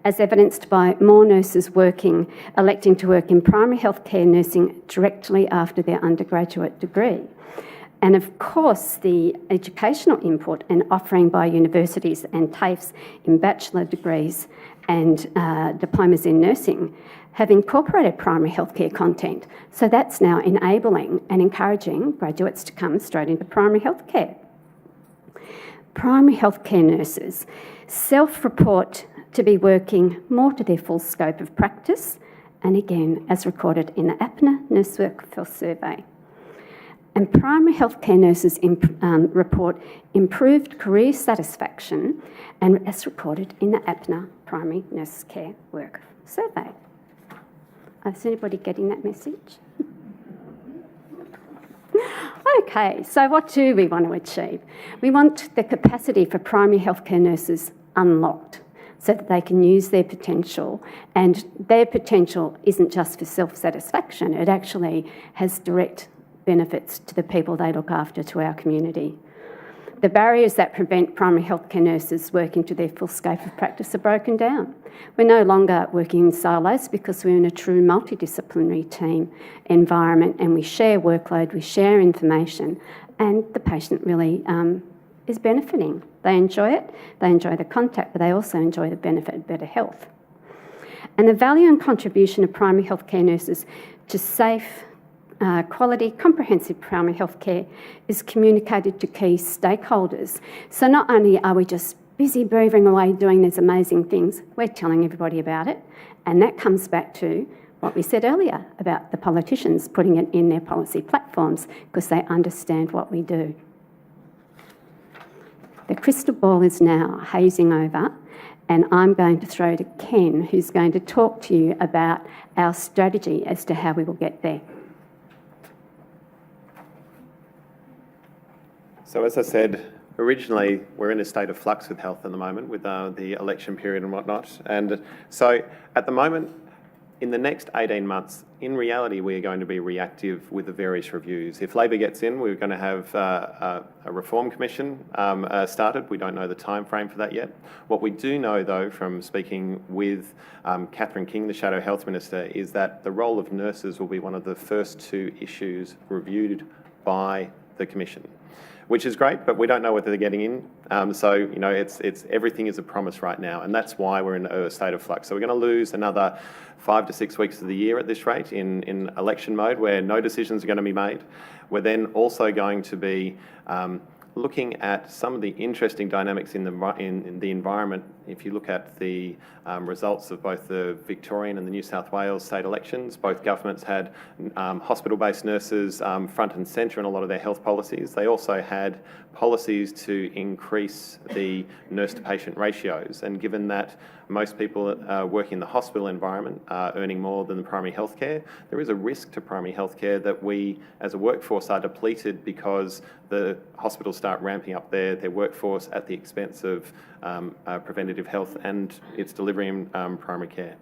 as evidenced by more nurses electing to work in primary healthcare nursing directly after their undergraduate degree. And of course, the educational input and offering by universities and TAFEs in bachelor degrees and diplomas in nursing have incorporated primary healthcare content. So that's now enabling and encouraging graduates to come straight into primary healthcare. Primary healthcare nurses self-report to be working more to their full scope of practice, and again, as recorded in the APNA Nurse Workforce Survey. And primary healthcare nurses report improved career satisfaction, and as recorded in the APNA Primary Nurse Care Work Survey. Is anybody getting that message? Okay, so what do we want to achieve? We want the capacity for primary healthcare nurses unlocked so that they can use their potential, and their potential isn't just for self-satisfaction, it actually has direct benefits to the people they look after, to our community. The barriers that prevent primary healthcare nurses working to their full scope of practice are broken down. We're no longer working in silos because we're in a true multidisciplinary team environment, and we share workload, we share information, and the patient really is benefiting. They enjoy it, they enjoy the contact, but they also enjoy the benefit of better health. And the value and contribution of primary healthcare nurses to safe, quality, comprehensive primary health care is communicated to key stakeholders. So not only are we just busy beavering away doing these amazing things, we're telling everybody about it, and that comes back to what we said earlier about the politicians putting it in their policy platforms because they understand what we do. The crystal ball is now hazing over, and I'm going to throw to Ken, who's going to talk to you about our strategy as to how we will get there. So as I said, originally we're in a state of flux with health at the moment with the election period and whatnot. And so at the moment, in the next 18 months, in reality, we are going to be reactive with the various reviews. If Labor gets in, we're going to have a reform commission started. We don't know the time frame for that yet. What we do know, though, from speaking with Katharine King, the Shadow Health Minister, is that the role of nurses will be one of the first two issues reviewed by the commission, which is great, but we don't know whether they're getting in. So, you know, it's everything is a promise right now, and that's why we're in a state of flux. So we're going to lose another 5 to 6 weeks of the year at this rate in election mode, where no decisions are going to be made. We're then also going to be looking at some of the interesting dynamics in the environment. If you look at the results of both the Victorian and the New South Wales state elections, both governments had hospital-based nurses front and centre in a lot of their health policies. They also had policies to increase the nurse-to-patient ratios, and given that most people working in the hospital environment are earning more than the primary healthcare, there is a risk to primary healthcare that we as a workforce are depleted because the hospitals start ramping up their workforce at the expense of preventative health and its delivery in primary care.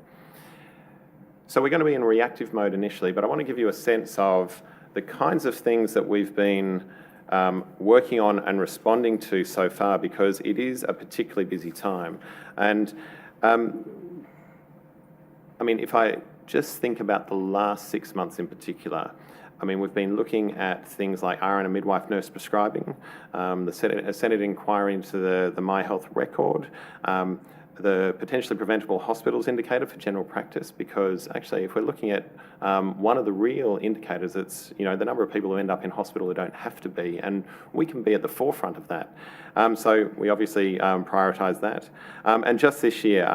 So we're going to be in reactive mode initially, but I want to give you a sense of the kinds of things that we've been working on and responding to so far, because it is a particularly busy time. And I mean, if I just think about the last 6 months in particular, I mean, we've been looking at things like RN and midwife nurse prescribing, the Senate inquiry into the My Health record, the potentially preventable hospitals indicator for general practice, because actually if we're looking at one of the real indicators, it's, you know, the number of people who end up in hospital who don't have to be, and we can be at the forefront of that. So we obviously prioritise that. And just this year,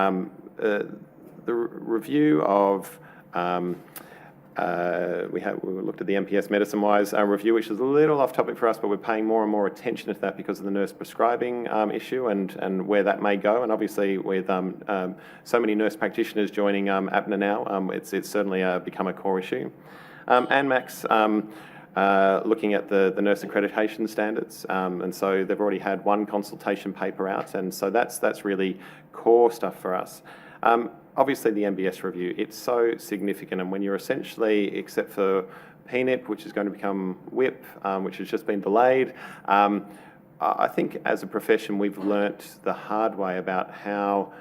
the review of we looked at the MPS Medicine-Wise review, which is a little off topic for us, but we're paying more and more attention to that because of the nurse prescribing issue and where that may go. And obviously with so many nurse practitioners joining APNA now, it's certainly become a core issue. ANMAC's looking at the nurse accreditation standards, and so they've already had one consultation paper out, and so that's really core stuff for us. Obviously, the MBS review, it's so significant, and when you're essentially, except for PNIP, which is going to become WIP, which has just been delayed, I think as a profession we've learnt the hard way about how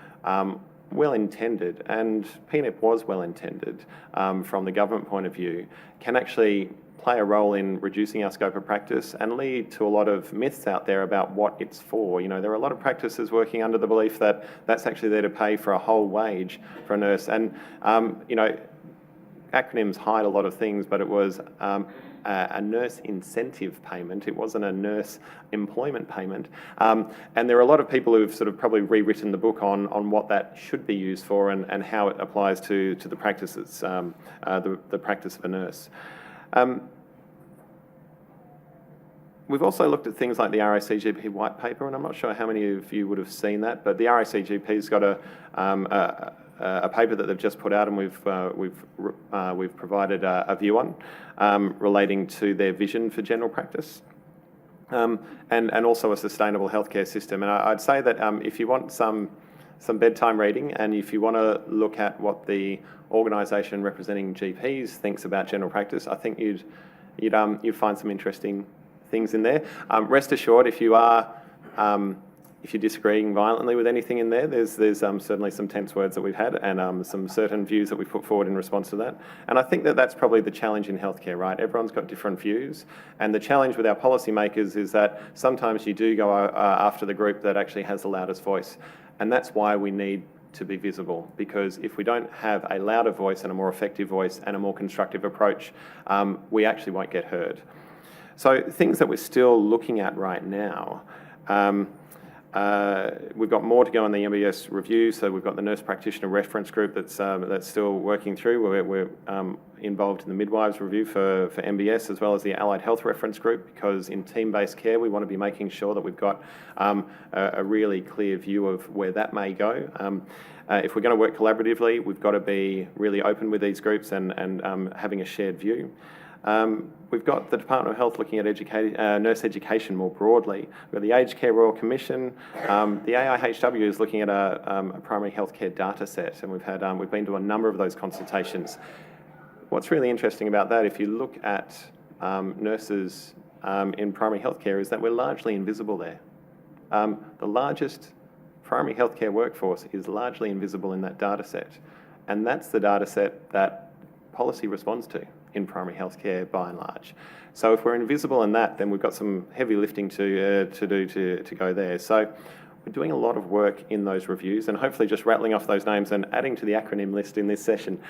well-intended, and PNIP was well-intended from the government point of view, can actually play a role in reducing our scope of practice and lead to a lot of myths out there about what it's for. You know, there are a lot of practices working under the belief that that's actually there to pay for a whole wage for a nurse. And, you know, acronyms hide a lot of things, but it was a nurse incentive payment. It wasn't a nurse employment payment. And there are a lot of people who've sort of probably rewritten the book on what that should be used for and how it applies to the practices, the practice of a nurse. We've also looked at things like the Ric Gp White Paper, and I'm not sure how many of you would have seen that, but the Ric GP's got a paper that they've just put out, and we've provided a view on relating to their vision for general practice, and also a sustainable healthcare system. And I'd say that if you want some bedtime reading, and if you want to look at what the organisation representing GPs thinks about general practice, I think you'd find some interesting things in there. Rest assured, if you're disagreeing violently with anything in there, there's certainly some tense words that we've had, and some certain views that we've put forward in response to that. And I think that that's probably the challenge in healthcare, right? Everyone's got different views, and the challenge with our policymakers is that sometimes you do go after the group that actually has the loudest voice, and that's why we need to be visible, because if we don't have a louder voice and a more effective voice and a more constructive approach, we actually won't get heard. So things that we're still looking at right now, we've got more to go on the MBS review. So we've got the nurse practitioner reference group that's still working through. We're involved in the midwives review for MBS, as well as the allied health reference group, because in team-based care we want to be making sure that we've got a really clear view of where that may go. If we're going to work collaboratively, we've got to be really open with these groups and having a shared view. We've got the Department of Health looking at nurse education more broadly. We've got the Aged Care Royal Commission. The AIHW is looking at a primary healthcare data set, and we've been to a number of those consultations. What's really interesting about that, if you look at nurses in primary healthcare, is that we're largely invisible there. The largest primary healthcare workforce is largely invisible in that data set, and that's the data set that policy responds to in primary healthcare by and large. So if we're invisible in that, then we've got some heavy lifting to do to go there. So we're doing a lot of work in those reviews, and hopefully just rattling off those names and adding to the acronym list in this session,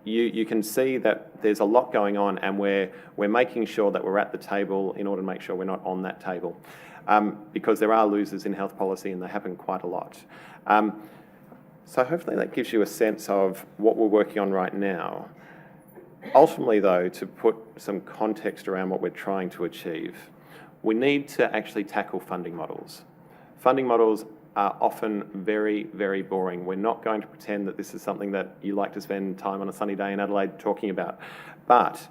you can see that there's a lot going on, and we're making sure that we're at the table in order to make sure we're not on that table, because there are losers in health policy, and they happen quite a lot. So hopefully that gives you a sense of what we're working on right now. Ultimately, though, to put some context around what we're trying to achieve, we need to actually tackle funding models. Funding models are often very, very boring. We're not going to pretend that this is something that you like to spend time on a sunny day in Adelaide talking about. But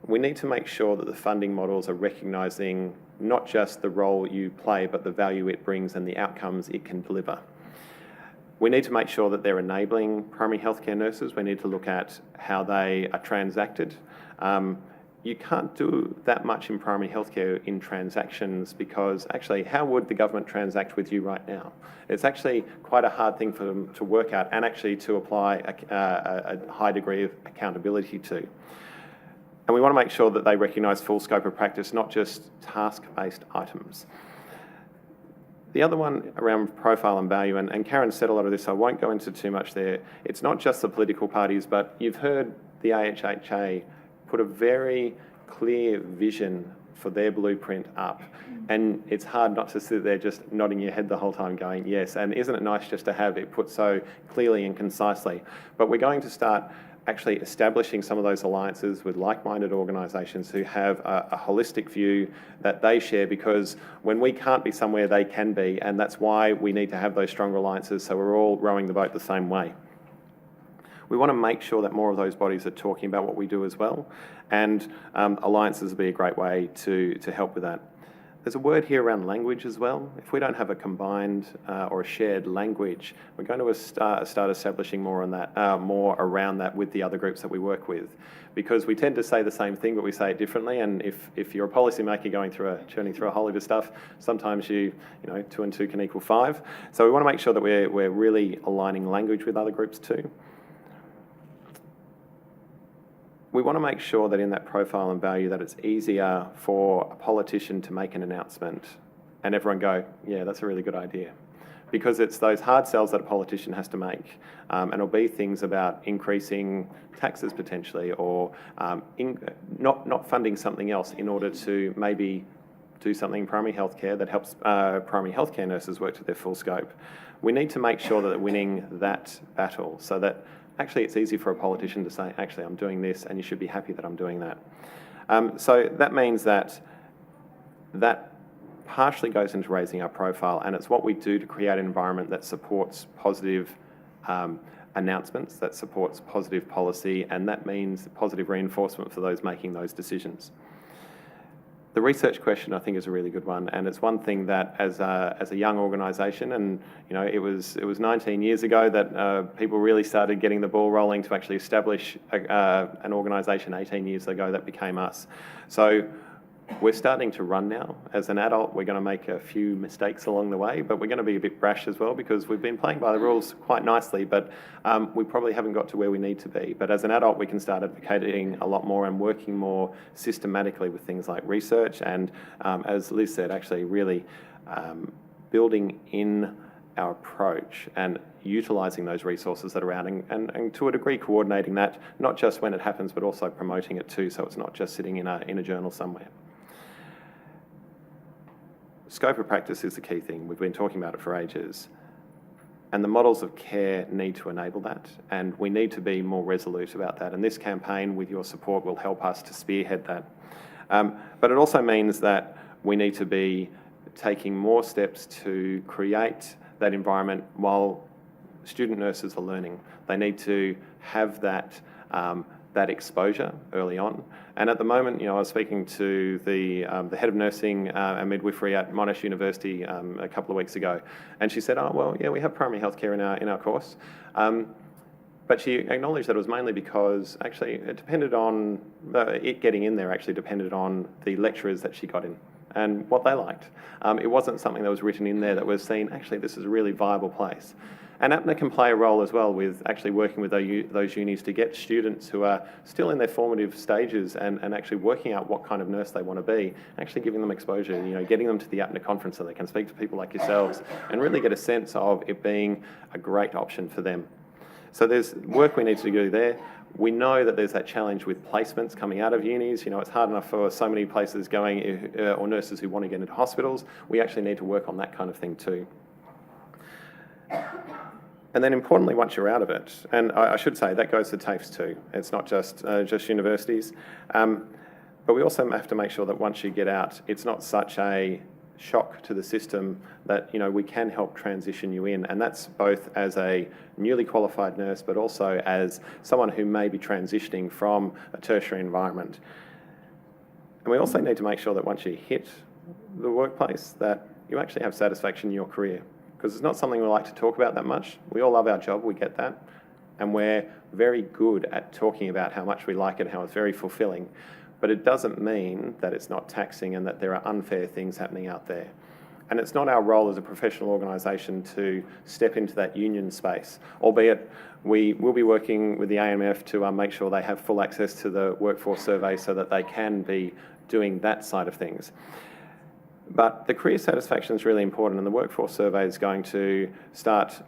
we need to make sure that the funding models are recognising not just the role you play, but the value it brings and the outcomes it can deliver. We need to make sure that they're enabling primary healthcare nurses. We need to look at how they are transacted. You can't do that much in primary healthcare in transactions, because actually, how would the government transact with you right now? It's actually quite a hard thing for them to work out and actually to apply a high degree of accountability to. And we want to make sure that they recognise full scope of practice, not just task-based items. The other one around profile and value, and Karen said a lot of this, so I won't go into too much there. It's not just the political parties, but you've heard the AHHA put a very clear vision for their blueprint up. And it's hard not to sit there just nodding your head the whole time going, yes, and isn't it nice just to have it put so clearly and concisely? But we're going to start actually establishing some of those alliances with like-minded organisations who have a holistic view that they share, because when we can't be somewhere, they can be, and that's why we need to have those stronger alliances so we're all rowing the boat the same way. We want to make sure that more of those bodies are talking about what we do as well, and alliances will be a great way to help with that. There's a word here around language as well. If we don't have a combined or a shared language, we're going to start establishing more on that, more around that with the other groups that we work with, because we tend to say the same thing, but we say it differently. And if you're a policymaker journeying through a whole heap of stuff, sometimes you know 2 and 2 can equal 5. So we want to make sure that we're really aligning language with other groups too. We want to make sure that in that profile and value that it's easier for a politician to make an announcement and everyone go, yeah, that's a really good idea. Because it's those hard sells that a politician has to make. And it'll be things about increasing taxes potentially, or not funding something else in order to maybe do something in primary healthcare that helps primary healthcare nurses work to their full scope. We need to make sure that they're winning that battle so that actually it's easy for a politician to say, actually, I'm doing this and you should be happy that I'm doing that. So that means that partially goes into raising our profile, and it's what we do to create an environment that supports positive announcements, that supports positive policy, and that means positive reinforcement for those making those decisions. The research question, I think, is a really good one, and it's one thing that, as a young organisation, and it was 19 years ago that people really started getting the ball rolling to actually establish an organisation 18 years ago that became us. So we're starting to run now. As an adult, we're going to make a few mistakes along the way, but we're going to be a bit brash as well because we've been playing by the rules quite nicely, but we probably haven't got to where we need to be. But as an adult, we can start advocating a lot more and working more systematically with things like research and, as Liz said, actually really building in our approach and utilising those resources that are around and to a degree coordinating that, not just when it happens, but also promoting it too, so it's not just sitting in a journal somewhere. Scope of practice is the key thing. We've been talking about it for ages. And the models of care need to enable that, and we need to be more resolute about that. And this campaign, with your support, will help us to spearhead that. But it also means that we need to be taking more steps to create that environment while student nurses are learning. They need to have that exposure early on. And at the moment, I was speaking to the head of nursing and midwifery at Monash University a couple of weeks ago, and she said, "Oh well, yeah, we have primary healthcare in our course," but she acknowledged that it was mainly because actually it depended on it getting in there. Actually, depended on the lecturers that she got in and what they liked. It wasn't something that was written in there that was seen. Actually, this is a really viable place. And APNA can play a role as well with actually working with those unis to get students who are still in their formative stages and actually working out what kind of nurse they want to be, actually giving them exposure, getting them to the APNA conference so they can speak to people like yourselves and really get a sense of it being a great option for them. So there's work we need to do there. We know that there's that challenge with placements coming out of unis. It's hard enough for so many places going, or nurses who want to get into hospitals. We actually need to work on that kind of thing too. And then importantly, once you're out of it, and I should say that goes to TAFEs too, it's not just universities, but we also have to make sure that once you get out, it's not such a shock to the system that we can help transition you in, and that's both as a newly qualified nurse, but also as someone who may be transitioning from a tertiary environment. And we also need to make sure that once you hit the workplace, that you actually have satisfaction in your career. Because it's not something we like to talk about that much. We all love our job, we get that. And we're very good at talking about how much we like it, how it's very fulfilling. But it doesn't mean that it's not taxing and that there are unfair things happening out there. And it's not our role as a professional organisation to step into that union space, albeit we will be working with the AMF to make sure they have full access to the workforce survey so that they can be doing that side of things. But the career satisfaction is really important, and the workforce survey is going to start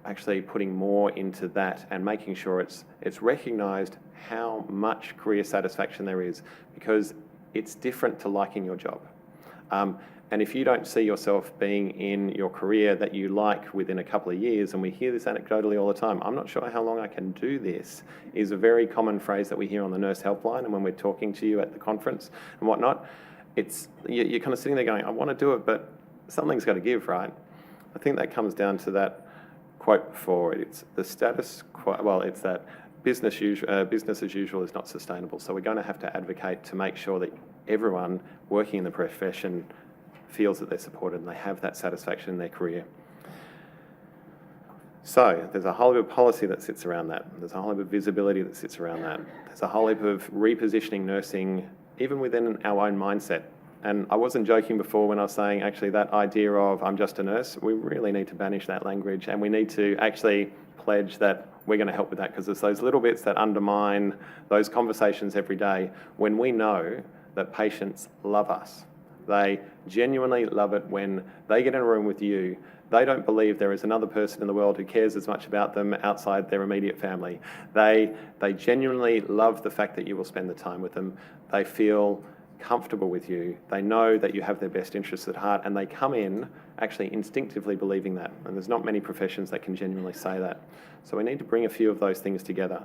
actually putting more into that and making sure it's recognised how much career satisfaction there is, because it's different to liking your job. And if you don't see yourself being in your career that you like within a couple of years, and we hear this anecdotally all the time, "I'm not sure how long I can do this," is a very common phrase that we hear on the nurse helpline and when we're talking to you at the conference and whatnot. You're kind of sitting there going, "I want to do it, but something's got to give," right? I think that comes down to that quote before, it's the status quo, well, it's that business as usual is not sustainable. So we're going to have to advocate to make sure that everyone working in the profession feels that they're supported and they have that satisfaction in their career. So there's a whole heap of policy that sits around that. There's a whole heap of visibility that sits around that. There's a whole heap of repositioning nursing, even within our own mindset. And I wasn't joking before when I was saying actually that idea of I'm just a nurse. We really need to banish that language, and we need to actually pledge that we're going to help with that, because it's those little bits that undermine those conversations every day when we know that patients love us. They genuinely love it when they get in a room with you. They don't believe there is another person in the world who cares as much about them outside their immediate family. They genuinely love the fact that you will spend the time with them. They feel comfortable with you. They know that you have their best interests at heart, and they come in actually instinctively believing that. And there's not many professions that can genuinely say that. So we need to bring a few of those things together.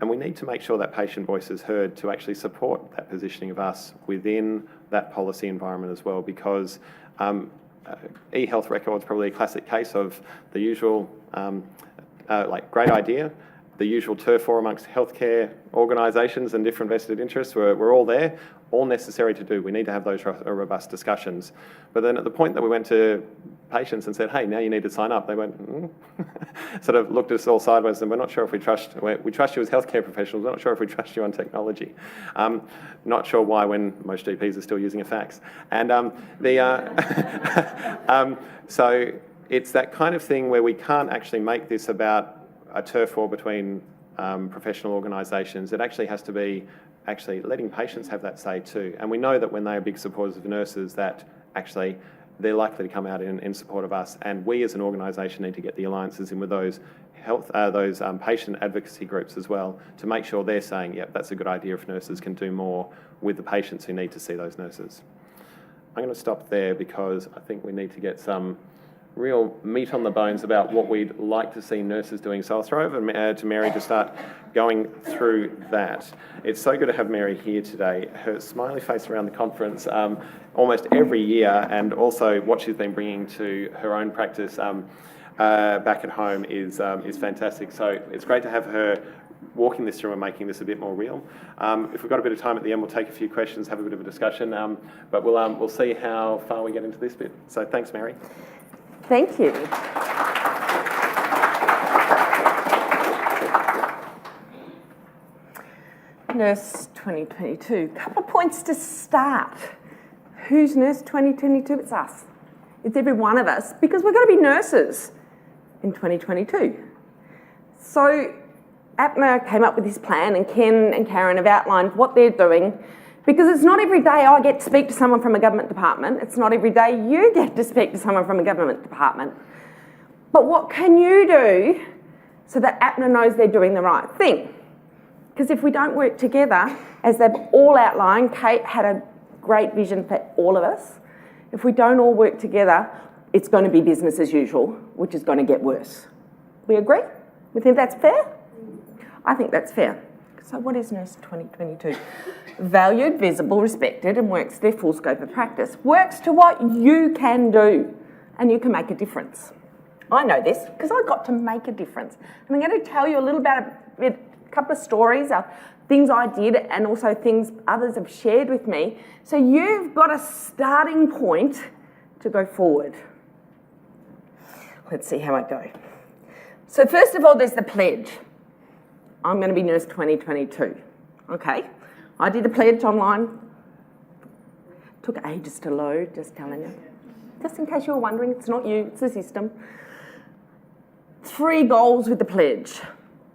And we need to make sure that patient voice is heard to actually support that positioning of us within that policy environment as well, because e-health records probably a classic case of the usual great idea, the usual turf war amongst healthcare organisations and different vested interests. We're all there, all necessary to do. We need to have those robust discussions. But then at the point that we went to patients and said, hey, now you need to sign up, they went, sort of looked at us all sideways, and we're not sure if we trust you as healthcare professionals, we're not sure if we trust you on technology. Not sure why, when most GPs are still using a fax. And so it's that kind of thing where we can't actually make this about a turf war between professional organisations. It actually has to be actually letting patients have that say too. And we know that when they are big supporters of nurses, that actually they're likely to come out in support of us. And we as an organisation need to get the alliances in with those patient advocacy groups as well, to make sure they're saying, yep, that's a good idea if nurses can do more with the patients who need to see those nurses. I'm going to stop there because I think we need to get some real meat on the bones about what we'd like to see nurses doing. So I'll throw over to Mary to start going through that. It's so good to have Mary here today. Her smiley face around the conference almost every year, and also what she's been bringing to her own practice back at home is fantastic. So it's great to have her walking this through and making this a bit more real. If we've got a bit of time at the end, we'll take a few questions, have a bit of a discussion, but we'll see how far we get into this bit. So thanks, Mary. Thank you. Nurse 2022. Couple of points to start. Who's Nurse 2022? It's us. It's every one of us, because we're going to be nurses in 2022. So APNA came up with this plan, and Ken and Karen have outlined what they're doing, because it's not every day I get to speak to someone from a government department. It's not every day you get to speak to someone from a government department. But what can you do so that APNA knows they're doing the right thing? Because if we don't work together, as they've all outlined, Kate had a great vision for all of us. If we don't all work together, it's going to be business as usual, which is going to get worse. We agree? We think that's fair? I think that's fair. So what is Nurse 2022? Valued, visible, respected, and works their full scope of practice. Works to what you can do, and you can make a difference. I know this because I got to make a difference. And I'm going to tell you a little about a couple of stories, things I did, and also things others have shared with me. So you've got a starting point to go forward. Let's see how I go. So first of all, there's the pledge. I'm going to be Nurse 2022. Okay, I did the pledge online. Took ages to load, just telling you. Just in case you were wondering, it's not you, it's the system. 3 goals with the pledge.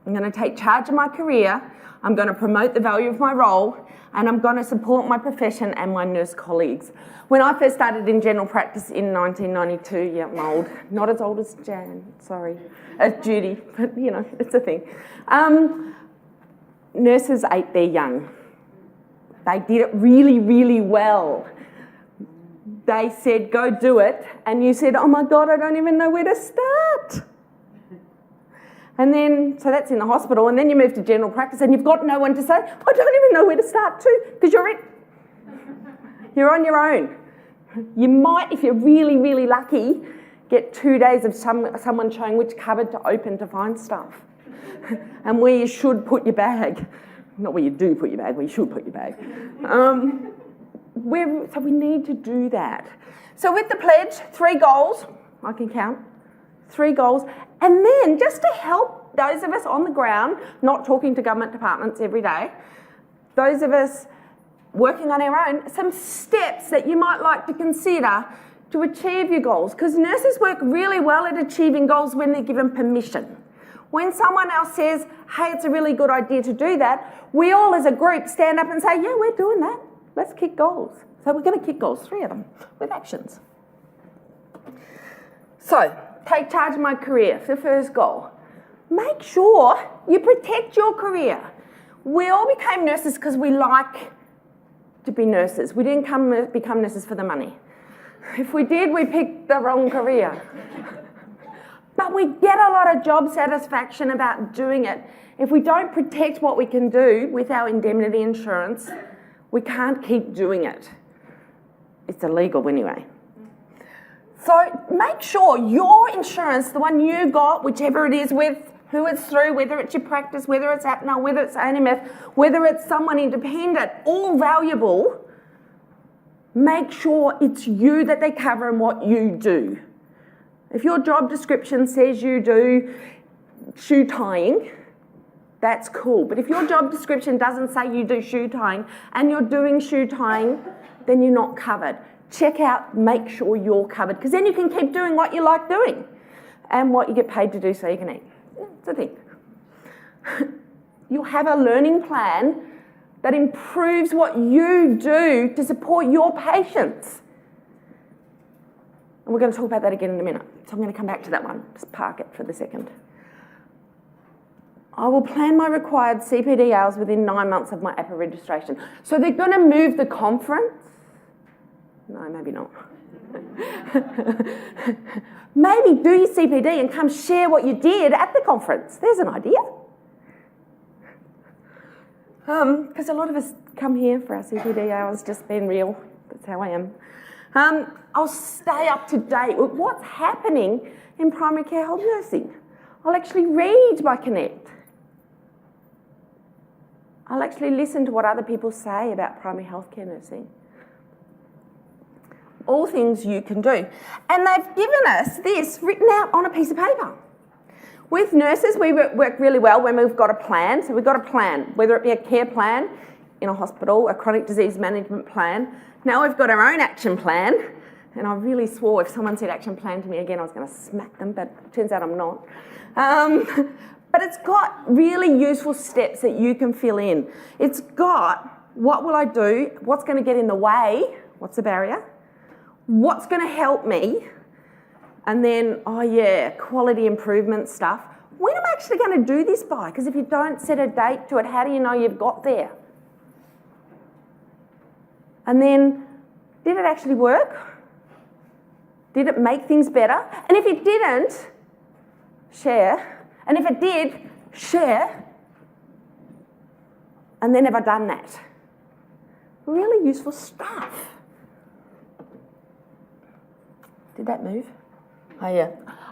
I'm going to take charge of my career, I'm going to promote the value of my role, and I'm going to support my profession and my nurse colleagues. When I first started in general practice in 1992, yeah, I'm old, not as old as Jan, sorry, as Judy, but you know, it's a thing. Nurses ate their young. They did it really, really well. They said, go do it, and you said, oh my God, I don't even know where to start. And then, so that's in the hospital, and then you move to general practice and you've got no one to say, I don't even know where to start too, because you're on your own. You might, if you're really, really lucky, get 2 days of someone showing which cupboard to open to find stuff and where you should put your bag. Not where you do put your bag, where you should put your bag. So we need to do that. So with the pledge, 3 goals, I can count, 3 goals. And then just to help those of us on the ground, not talking to government departments every day, those of us working on our own, some steps that you might like to consider to achieve your goals. Because nurses work really well at achieving goals when they're given permission. When someone else says, hey, it's a really good idea to do that, we all as a group stand up and say, yeah, we're doing that. Let's kick goals. So we're going to kick goals, 3 of them, with actions. So, take charge of my career, the first goal. Make sure you protect your career. We all became nurses because we like to be nurses. We didn't become nurses for the money. If we did, we picked the wrong career. But we get a lot of job satisfaction about doing it. If we don't protect what we can do with our indemnity insurance, we can't keep doing it. It's illegal anyway. So make sure your insurance, the one you got, whichever it is with, who it's through, whether it's your practice, whether it's APNA, whether it's ANMF, whether it's someone independent, all valuable, make sure it's you that they cover and what you do. If your job description says you do shoe tying, that's cool. But if your job description doesn't say you do shoe tying and you're doing shoe tying, then you're not covered. Check out, make sure you're covered, because then you can keep doing what you like doing and what you get paid to do so you can eat. It's a thing. You'll have a learning plan that improves what you do to support your patients. And we're going to talk about that again in a minute. So I'm going to come back to that one. Just park it for the second. I will plan my required CPD hours within 9 months of my APA registration. So they're going to move the conference? No, maybe not. Maybe do your CPD and come share what you did at the conference. There's an idea. Because a lot of us come here for our CPD hours, just being real. That's how I am. I'll stay up to date with what's happening in primary care home nursing. I'll actually read my Connect. I'll actually listen to what other people say about primary healthcare nursing. All things you can do. And they've given us this written out on a piece of paper. With nurses, we work really well when we've got a plan. So we've got a plan, whether it be a care plan in a hospital, a chronic disease management plan. Now we've got our own action plan. And I really swore if someone said action plan to me again, I was going to smack them, but it turns out I'm not. But it's got really useful steps that you can fill in. It's got what will I do, what's going to get in the way, what's the barrier, what's going to help me, and then, oh yeah, quality improvement stuff. When am I actually going to do this by? Because if you don't set a date to it, how do you know you've got there? And then, did it actually work? Did it make things better? And if it didn't, share. And if it did, share. And then have I done that? Really useful stuff. Did that move? Oh yeah.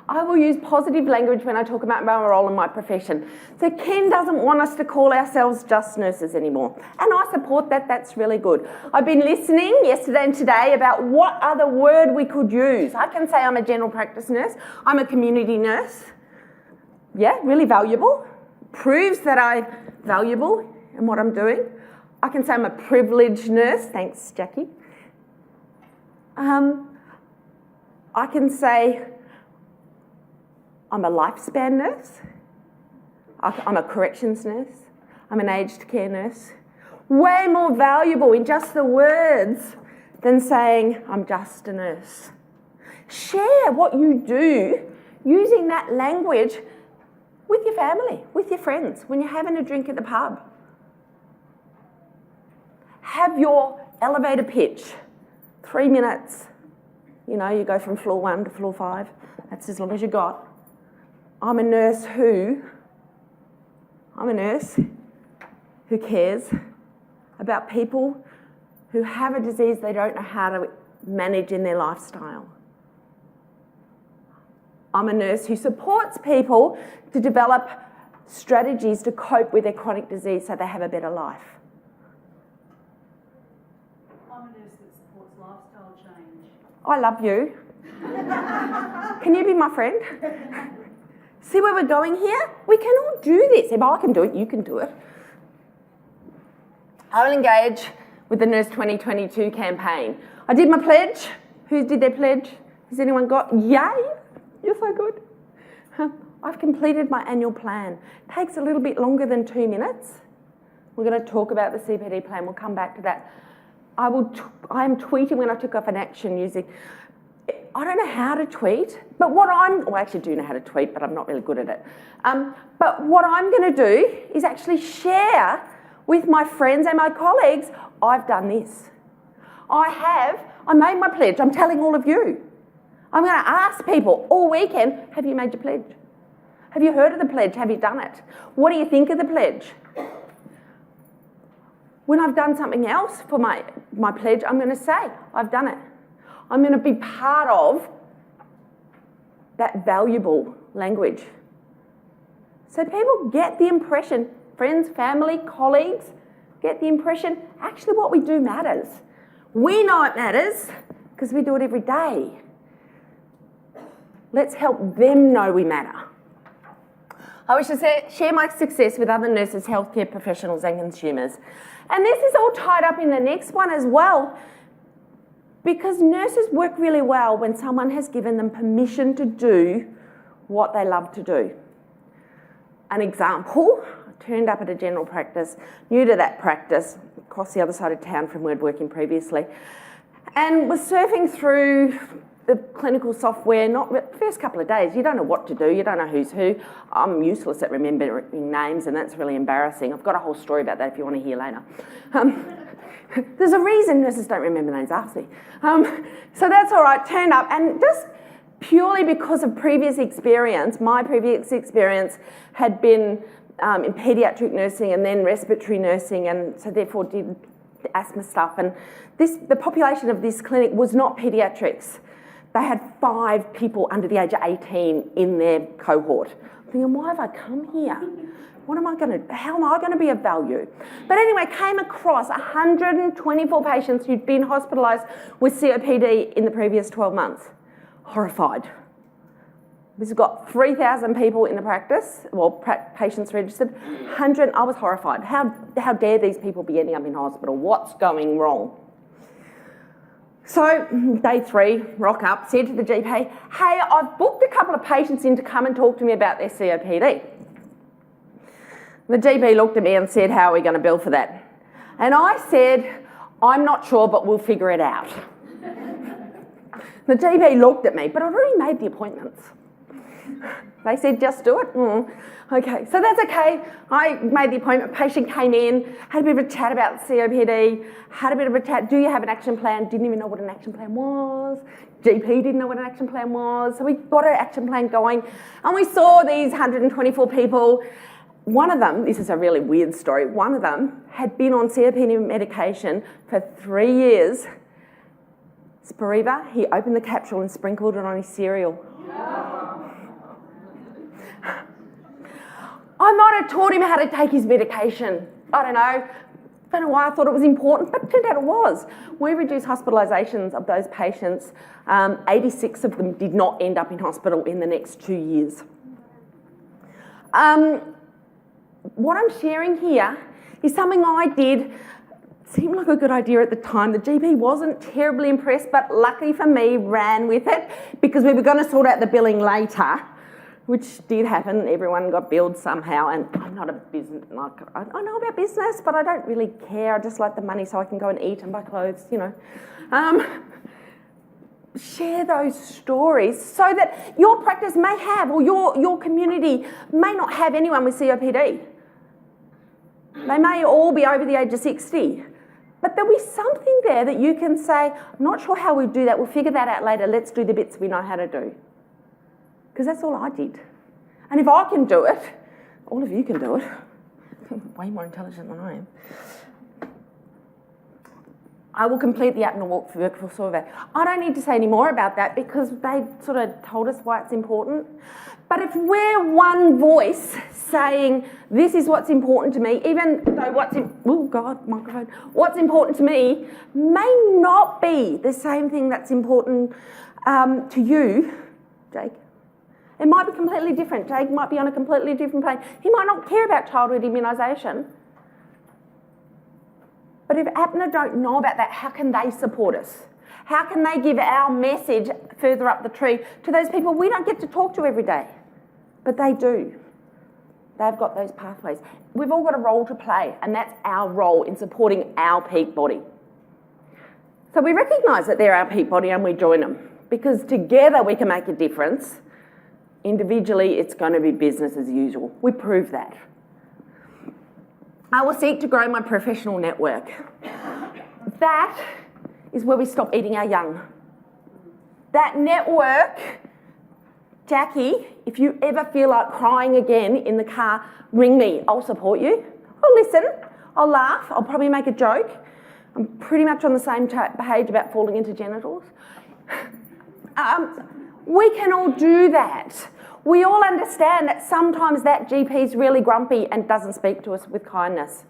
I will use positive language when I talk about my role in my profession. So Ken doesn't want us to call ourselves just nurses anymore. And I support that, that's really good. I've been listening yesterday and today about what other word we could use. I can say I'm a general practice nurse. I'm a community nurse. Yeah, really valuable. Proves that I'm valuable in what I'm doing. I can say I'm a privileged nurse. Thanks, Jackie. I can say I'm a lifespan nurse. I'm a corrections nurse. I'm an aged care nurse. Way more valuable in just the words than saying I'm just a nurse. Share what you do using that language with your family, with your friends, when you're having a drink at the pub. Have your elevator pitch, 3 minutes. You know, you go from floor 1 to floor 5. That's as long as you got. I'm a nurse who cares about people who have a disease they don't know how to manage in their lifestyle. I'm a nurse who supports people to develop strategies to cope with their chronic disease so they have a better life. I'm a nurse that supports lifestyle change. I love you. Can you be my friend? See where we're going here? We can all do this. If I can do it, you can do it. I will engage with the Nurse 2022 campaign. I did my pledge. Who did their pledge? Has anyone got? Yay! You're so good. I've completed my annual plan. Takes a little bit longer than 2 minutes. We're going to talk about the CPD plan. We'll come back to that. I am tweeting when I took off an action using... I don't know how to tweet, but I actually do know how to tweet, but I'm not really good at it. But what I'm going to do is actually share with my friends and my colleagues, I've done this. I made my pledge. I'm telling all of you. I'm going to ask people all weekend, have you made your pledge? Have you heard of the pledge? Have you done it? What do you think of the pledge? When I've done something else for my pledge, I'm going to say, I've done it. I'm going to be part of that valuable language. So people get the impression, friends, family, colleagues, get the impression, actually what we do matters. We know it matters because we do it every day. Let's help them know we matter. I wish to share my success with other nurses, healthcare professionals and consumers. And this is all tied up in the next one as well, because nurses work really well when someone has given them permission to do what they love to do. An example, I turned up at a general practice, new to that practice, across the other side of town from where I'd working previously, and was surfing through the clinical software, first couple of days, you don't know what to do, you don't know who's who. I'm useless at remembering names and that's really embarrassing. I've got a whole story about that if you want to hear later. There's a reason nurses don't remember names, ask me. So that's all right, turned up, and just purely because of previous experience, my previous experience had been in paediatric nursing and then respiratory nursing, and so therefore did asthma stuff. And the population of this clinic was not paediatrics. They had 5 people under the age of 18 in their cohort. I'm thinking, why have I come here? How am I going to be of value? But anyway, came across 124 patients who'd been hospitalised with COPD in the previous 12 months. Horrified. We've got 3,000 people in the practice, well, patients registered. 100, I was horrified. How dare these people be ending up in hospital? What's going wrong? So, day 3, rock up, said to the GP, hey, I've booked a couple of patients in to come and talk to me about their COPD. The GP looked at me and said, how are we going to bill for that? And I said, I'm not sure, but we'll figure it out. The GP looked at me, but I'd already made the appointments. They said, just do it. Okay, so that's okay. I made the appointment, patient came in, had a bit of a chat about COPD, had a bit of a chat, do you have an action plan? Didn't even know what an action plan was. GP didn't know what an action plan was. So we got an action plan going, and we saw these 124 people. One of them, this is a really weird story, one of them had been on COPD medication for 3 years. Spiriva, he opened the capsule and sprinkled it on his cereal. I might have taught him how to take his medication. I don't know why I thought it was important, but it turned out it was. We reduced hospitalisations of those patients. 86 of them did not end up in hospital in the next 2 years. What I'm sharing here is something I did. Seemed like a good idea at the time. The GP wasn't terribly impressed, but luckily for me, ran with it because we were going to sort out the billing later, which did happen. Everyone got billed somehow, and I'm not a business, I know about business, but I don't really care. I just like the money so I can go and eat and buy clothes, Share those stories so that your practice may have, or your community may not have anyone with COPD. They may all be over the age of 60. But there'll be something there that you can say, I'm not sure how we do that, we'll figure that out later, let's do the bits we know how to do. Because that's all I did. And if I can do it, all of you can do it. Way more intelligent than I am. I will complete the APNA workforce survey. I don't need to say any more about that because they sort of told us why it's important. But if we're one voice saying this is what's important to me, even though what's important to me may not be the same thing that's important to you, Jake. It might be completely different. Jake might be on a completely different plane. He might not care about childhood immunisation. But if APNA don't know about that, how can they support us? How can they give our message further up the tree to those people we don't get to talk to every day? But they do. They've got those pathways. We've all got a role to play, and that's our role in supporting our peak body. So we recognise that they're our peak body and we join them because together we can make a difference. Individually, it's going to be business as usual. We prove that. I will seek to grow my professional network. That is where we stop eating our young. That network, Jackie, if you ever feel like crying again in the car, ring me. I'll support you. I'll listen. I'll laugh. I'll probably make a joke. I'm pretty much on the same page about falling into genitals. We can all do that. We all understand that sometimes that GP is really grumpy and doesn't speak to us with kindness.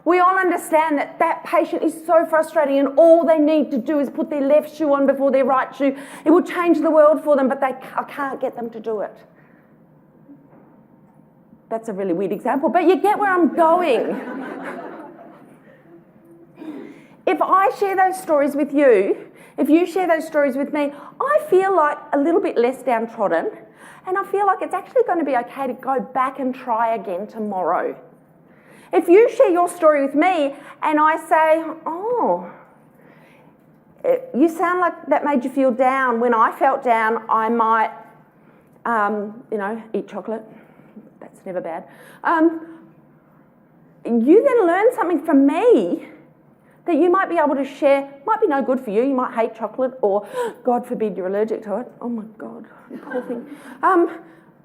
We all understand that that patient is so frustrating and all they need to do is put their left shoe on before their right shoe. It will change the world for them, but I can't get them to do it. That's a really weird example, but you get where I'm going. If I share those stories with you, if you share those stories with me, I feel like a little bit less downtrodden, and I feel like it's actually going to be okay to go back and try again tomorrow. If you share your story with me and I say, oh, you sound like that made you feel down. When I felt down, I might, eat chocolate. That's never bad. You then learn something from me that you might be able to share. Might be no good for you. You might hate chocolate or, God forbid, you're allergic to it. Oh my God, you poor thing.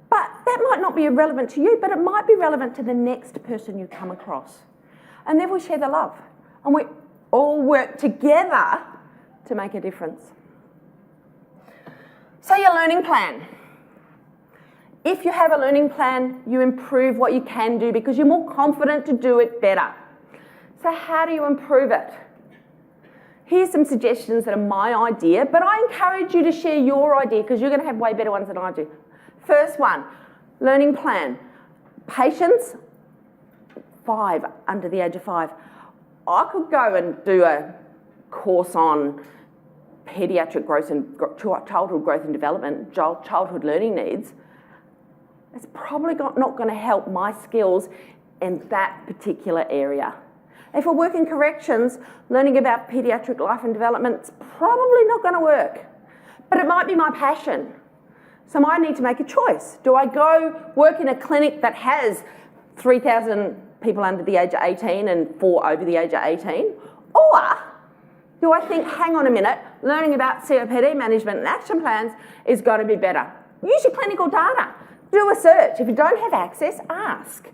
But that might not be relevant to you, but it might be relevant to the next person you come across. And then we share the love. And we all work together to make a difference. So your learning plan. If you have a learning plan, you improve what you can do because you're more confident to do it better. So how do you improve it? Here's some suggestions that are my idea, but I encourage you to share your idea because you're going to have way better ones than I do. First one, learning plan. Patients, 5, under the age of 5. I could go and do a course on paediatric growth and childhood growth and development, childhood learning needs. It's probably not going to help my skills in that particular area. If I work in corrections, learning about paediatric life and development is probably not going to work. But it might be my passion. So I need to make a choice. Do I go work in a clinic that has 3,000 people under the age of 18 and 4 over the age of 18? Or do I think, hang on a minute, learning about COPD management and action plans is going to be better? Use your clinical data. Do a search. If you don't have access, ask.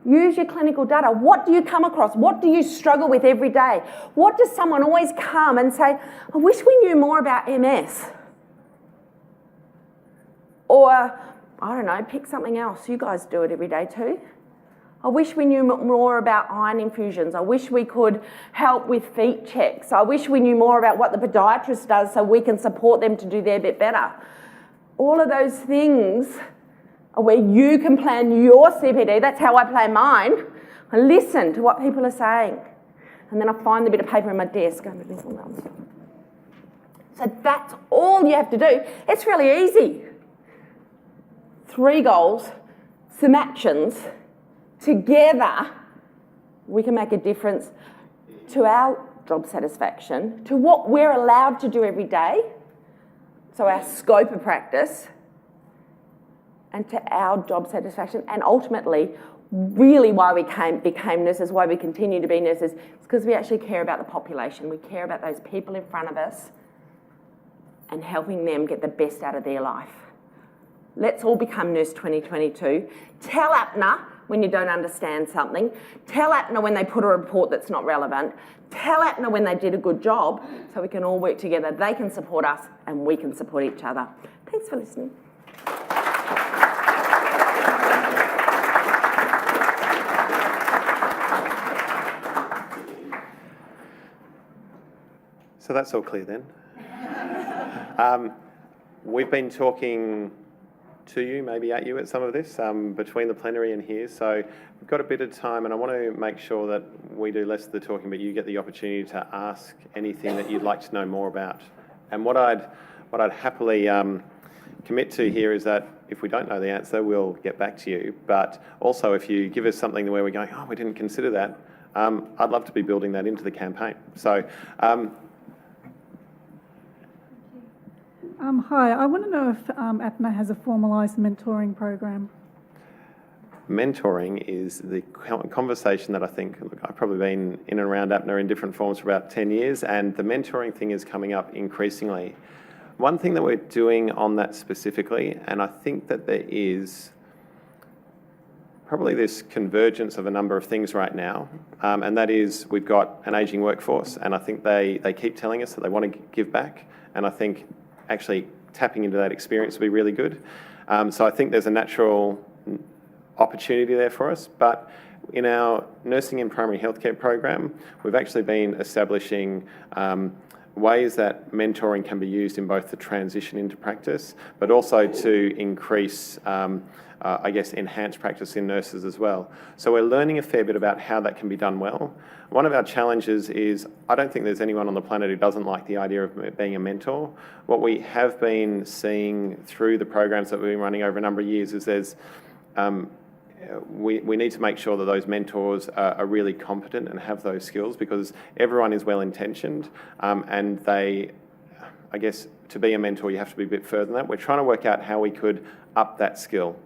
Use your clinical data. What do you come across? What do you struggle with every day? What does someone always come and say, I wish we knew more about MS? Or, I don't know, pick something else. You guys do it every day too. I wish we knew more about iron infusions. I wish we could help with feet checks. I wish we knew more about what the podiatrist does so we can support them to do their bit better. All of those things where you can plan your CPD. That's how I plan mine. I listen to what people are saying. And then I find the bit of paper in my desk. So that's all you have to do. It's really easy. 3 goals, some actions. Together, we can make a difference to our job satisfaction, to what we're allowed to do every day, so our scope of practice, and to our job satisfaction, and ultimately, really why we became nurses, why we continue to be nurses, is because we actually care about the population. We care about those people in front of us and helping them get the best out of their life. Let's all become Nurse 2022. Tell APNA when you don't understand something. Tell APNA when they put a report that's not relevant. Tell APNA when they did a good job, so we can all work together. They can support us and we can support each other. Thanks for listening. So that's all clear then. We've been talking to you, maybe at you at some of this, between the plenary and here. So we've got a bit of time, and I want to make sure that we do less of the talking, but you get the opportunity to ask anything that you'd like to know more about. And what I'd happily commit to here is that if we don't know the answer, we'll get back to you. But also, if you give us something where we're going, oh, we didn't consider that, I'd love to be building that into the campaign. So. Hi, I want to know if APNA has a formalised mentoring program. Mentoring is the conversation that I think, look, I've probably been in and around APNA in different forms for about 10 years, and the mentoring thing is coming up increasingly. One thing that we're doing on that specifically, and I think that there is probably this convergence of a number of things right now, and that is we've got an ageing workforce, and I think they keep telling us that they want to give back, and I think actually tapping into that experience will be really good. So I think there's a natural opportunity there for us, but in our nursing and primary healthcare program, we've actually been establishing ways that mentoring can be used in both the transition into practice, but also to increase, I guess, enhanced practice in nurses as well. So we're learning a fair bit about how that can be done well. One of our challenges is, I don't think there's anyone on the planet who doesn't like the idea of being a mentor. What we have been seeing through the programs that we've been running over a number of years is there's, we need to make sure that those mentors are really competent and have those skills, because everyone is well-intentioned, and they, I guess, to be a mentor, you have to be a bit further than that. We're trying to work out how we could up that skill.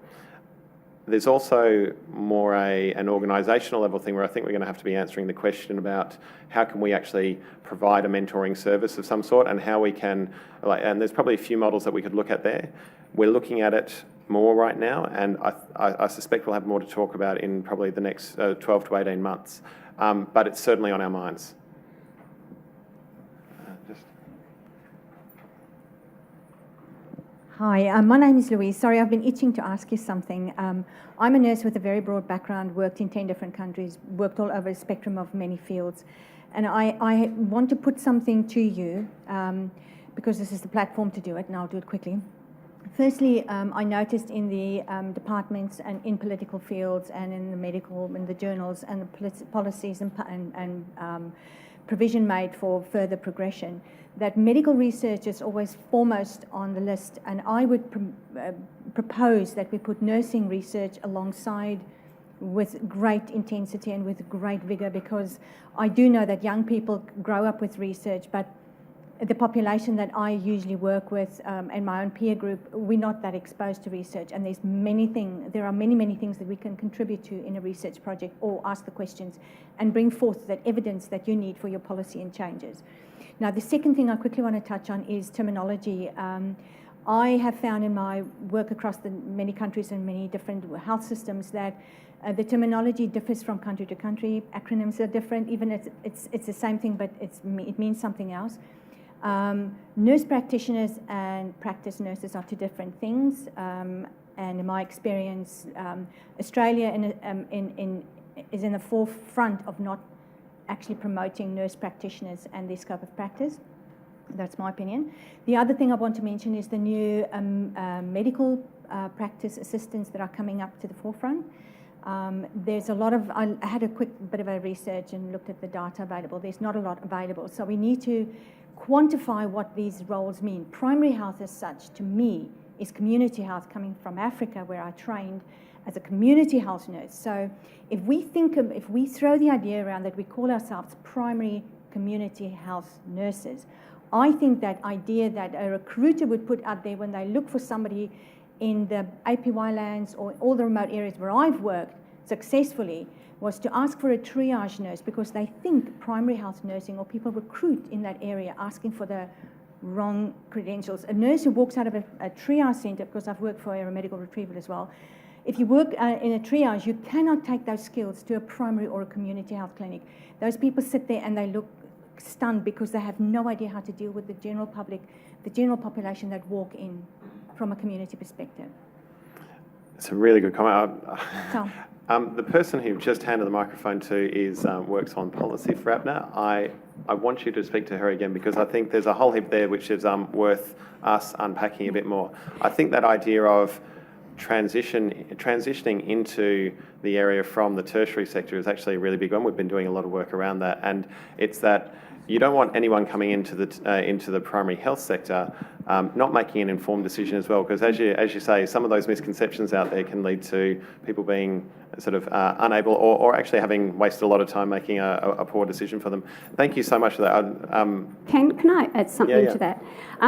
There's also more an organisational level thing where I think we're going to have to be answering the question about how can we actually provide a mentoring service of some sort, and how we can, and there's probably a few models that we could look at there. We're looking at it more right now, and I suspect we'll have more to talk about in probably the next 12 to 18 months, but it's certainly on our minds. Hi, my name is Louise. Sorry, I've been itching to ask you something. I'm a nurse with a very broad background, worked in 10 different countries, worked all over a spectrum of many fields. And I want to put something to you, because this is the platform to do it, and I'll do it quickly. Firstly, I noticed in the departments and in political fields and in the medical, in the journals and the policies and provision made for further progression, that medical research is always foremost on the list, and I would propose that we put nursing research alongside with great intensity and with great vigour, because I do know that young people grow up with research, but the population that I usually work with and my own peer group, we're not that exposed to research, and there are many things that we can contribute to in a research project, or ask the questions and bring forth that evidence that you need for your policy and changes. Now, the second thing I quickly want to touch on is terminology. I have found in my work across the many countries and many different health systems that the terminology differs from country to country. Acronyms are different, even if it's the same thing, but it means something else. Nurse practitioners and practice nurses are two different things, and in my experience, Australia is in the forefront of not actually promoting nurse practitioners and their scope of practice. That's my opinion. The other thing I want to mention is the new medical practice assistants that are coming up to the forefront. There's a lot of, I had a quick bit of a research and looked at the data available. There's not a lot available, so we need to quantify what these roles mean. Primary health as such, to me, is community health, coming from Africa, where I trained as a community health nurse. So if we throw the idea around that we call ourselves primary community health nurses, I think that idea that a recruiter would put out there when they look for somebody in the APY lands or all the remote areas where I've worked successfully was to ask for a triage nurse, because they think primary health nursing, or people recruit in that area asking for the wrong credentials. A nurse who walks out of a triage centre, because I've worked for a medical retrieval as well, If you work in a triage, you cannot take those skills to a primary or a community health clinic. Those people sit there and they look stunned because they have no idea how to deal with the general public, the general population that walk in from a community perspective. It's a really good comment. So, The person who just handed the microphone to is works on policy for APNA. I want you to speak to her again because I think there's a whole heap there which is worth us unpacking a bit more. I think that idea of transitioning into the area from the tertiary sector is actually a really big one. We've been doing a lot of work around that, and it's that you don't want anyone coming into the primary health sector not making an informed decision as well, because as you say, some of those misconceptions out there can lead to people being sort of unable or actually having wasted a lot of time making a poor decision for them. Thank you so much for that. Can I add something to that?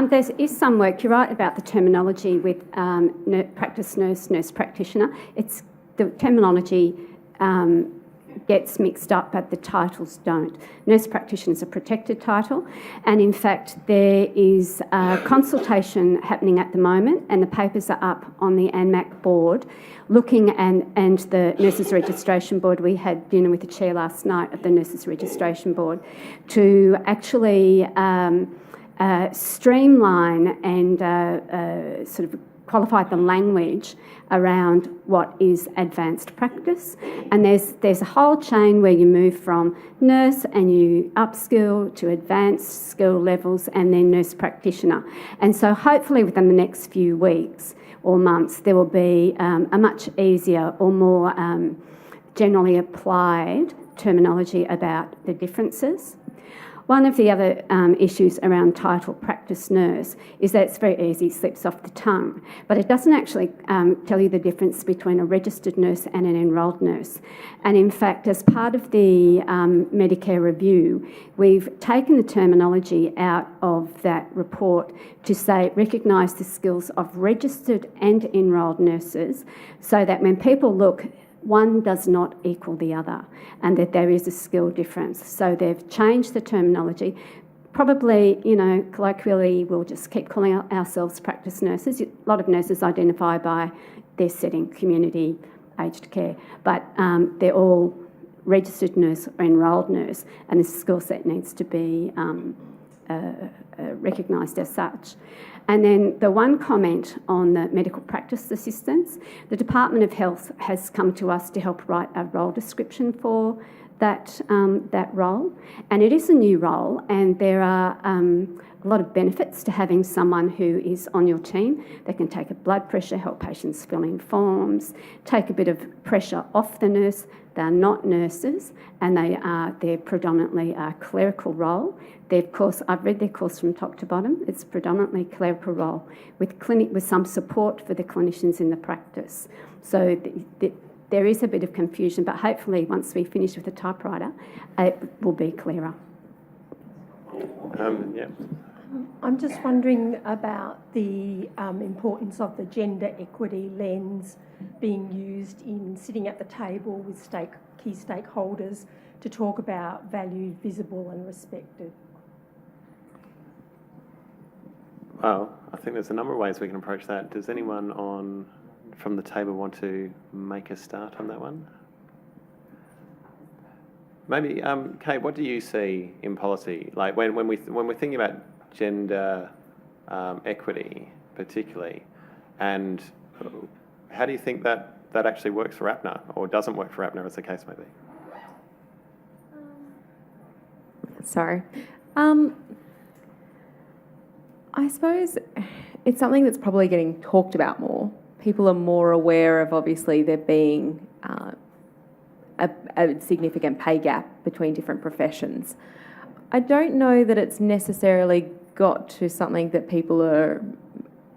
There is some work, you're right about the terminology with practice nurse, nurse practitioner. It's the terminology gets mixed up, but the titles don't. Nurse practitioner is a protected title, and in fact there is a consultation happening at the moment, and the papers are up on the ANMAC board looking, and the Nurses Registration Board. We had dinner with the chair last night of the Nurses Registration Board to actually streamline and sort of qualify the language around what is advanced practice. And there's a whole chain where you move from nurse and you upskill to advanced skill levels and then nurse practitioner. And so hopefully within the next few weeks or months there will be a much easier or more generally applied terminology about the differences. One of the other issues around title practice nurse is that it's very easy, slips off the tongue, but it doesn't actually tell you the difference between a registered nurse and an enrolled nurse. And in fact, as part of the Medicare review, we've taken the terminology out of that report to say recognise the skills of registered and enrolled nurses, so that when people look, one does not equal the other, and that there is a skill difference. So they've changed the terminology. Probably, colloquially, we'll just keep calling ourselves practice nurses. A lot of nurses identify by their setting, community, aged care, but they're all registered nurse or enrolled nurse, and the skill set needs to be recognised as such. And then the one comment on the medical practice assistants, the Department of Health has come to us to help write a role description for that role. And it is a new role, and there are a lot of benefits to having someone who is on your team. They can take a blood pressure, help patients fill in forms, take a bit of pressure off the nurse. They're not nurses, and they're predominantly a clerical role. I've read their course from top to bottom. It's predominantly clerical role with some support for the clinicians in the practice. So there is a bit of confusion, but hopefully once we finish with the typewriter, it will be clearer. I'm just wondering about the importance of the gender equity lens being used in sitting at the table with key stakeholders to talk about valued, visible and respected. Well, I think there's a number of ways we can approach that. Does anyone from the table want to make a start on that one? Maybe, Kate, what do you see in policy? Like when we're thinking about gender equity, particularly, and how do you think that actually works for APNA or doesn't work for APNA, as the case may be? Sorry. I suppose it's something that's probably getting talked about more. People are more aware of, obviously, there being a significant pay gap between different professions. I don't know that it's necessarily got to something that people are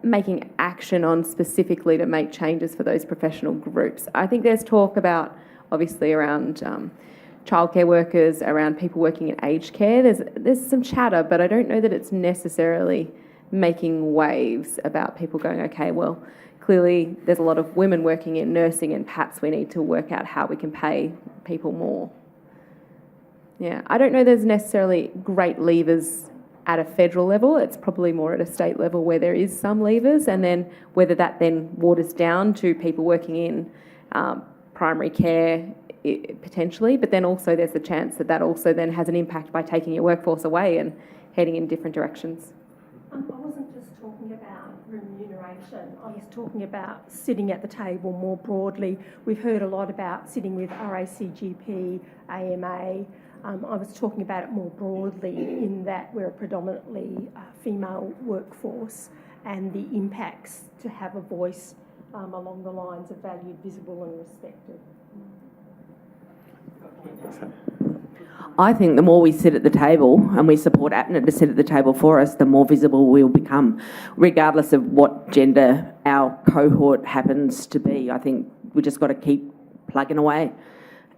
making action on specifically to make changes for those professional groups. I think there's talk about, obviously, around childcare workers, around people working in aged care. There's some chatter, but I don't know that it's necessarily making waves about people going, okay, well, clearly there's a lot of women working in nursing and perhaps we need to work out how we can pay people more. Yeah, I don't know there's necessarily great levers at a federal level. It's probably more at a state level where there is some levers, and then whether that then waters down to people working in primary care potentially, but then also there's the chance that that also then has an impact by taking your workforce away and heading in different directions. I wasn't just talking about remuneration, I was talking about sitting at the table more broadly. We've heard a lot about sitting with RACGP, AMA. I was talking about it more broadly in that we're a predominantly female workforce, and the impacts to have a voice along the lines of valued, visible and respected. I think the more we sit at the table and we support APNA to sit at the table for us, the more visible we'll become, regardless of what gender our cohort happens to be. I think we just got to keep plugging away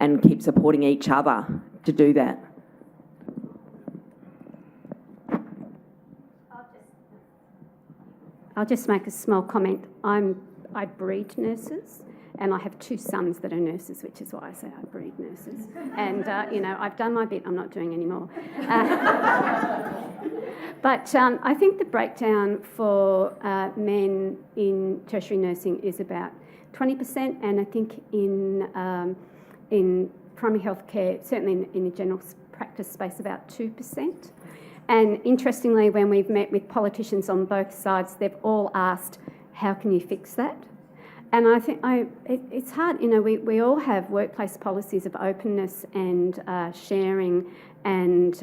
and keep supporting each other to do that. I'll just make a small comment. I breed nurses, and I have 2 sons that are nurses, which is why I say I breed nurses. And, I've done my bit. I'm not doing any more. But I think the breakdown for men in tertiary nursing is about 20%, and I think in primary health care, certainly in the general practice space, about 2%. And interestingly, when we've met with politicians on both sides, they've all asked, how can you fix that? And I think it's hard. We all have workplace policies of openness and sharing and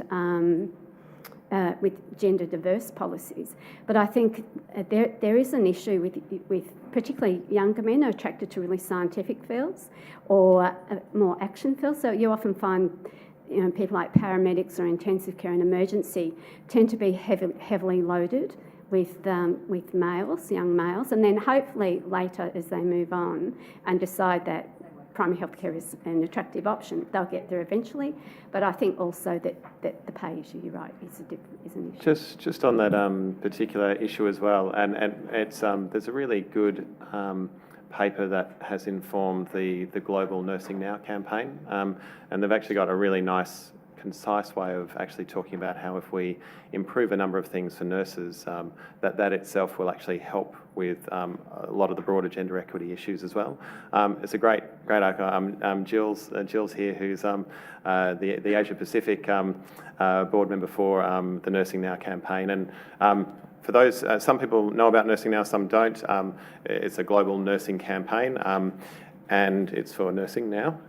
with gender diverse policies. But I think there is an issue with particularly younger men are attracted to really scientific fields or more action fields. So you often find people like paramedics or intensive care and emergency tend to be heavily loaded with males, young males, and then hopefully later as they move on and decide that primary health care is an attractive option, they'll get there eventually. But I think also that the pay issue, you're right, is an issue. Just on that particular issue as well, and it's there's a really good paper that has informed the Global Nursing Now campaign, and they've actually got a really nice, concise way of actually talking about how if we improve a number of things for nurses, that itself will actually help with a lot of the broader gender equity issues as well. It's a great article. Jill's here, who's the Asia Pacific board member for the Nursing Now campaign, and for those, some people know about Nursing Now, some don't. It's a global nursing campaign, and it's for nursing now,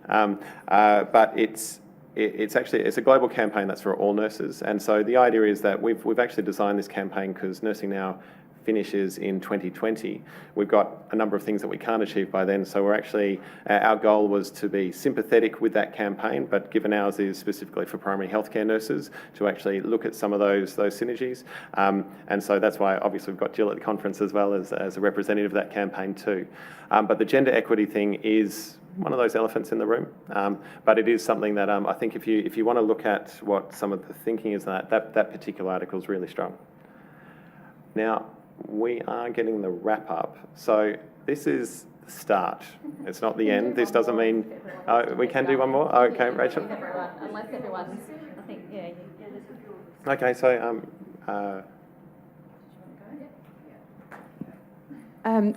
but it's a global campaign that's for all nurses, and so the idea is that we've actually designed this campaign because Nursing Now finishes in 2020. We've got a number of things that we can't achieve by then, so we're actually, our goal was to be sympathetic with that campaign, but given ours is specifically for primary healthcare nurses, to actually look at some of those synergies, and so that's why obviously we've got Jill at the conference as well as a representative of that campaign too. But the gender equity thing is one of those elephants in the room, but it is something that I think if you want to look at what some of the thinking is, that particular article is really strong. Now, we are getting the wrap up. So this is the start. It's not the end. This doesn't mean we can do one more. Okay, Rachel. Unless everyone's, I think, yeah. Okay, so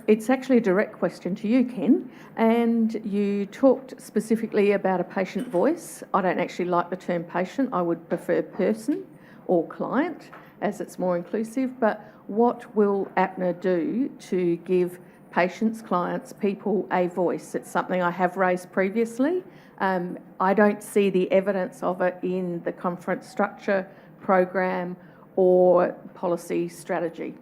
it's actually a direct question to you, Ken, and you talked specifically about a patient voice. I don't actually like the term patient. I would prefer person or client, as it's more inclusive, but what will APNA do to give patients, clients, people a voice? It's something I have raised previously. I don't see the evidence of it in the conference structure, program or policy strategy.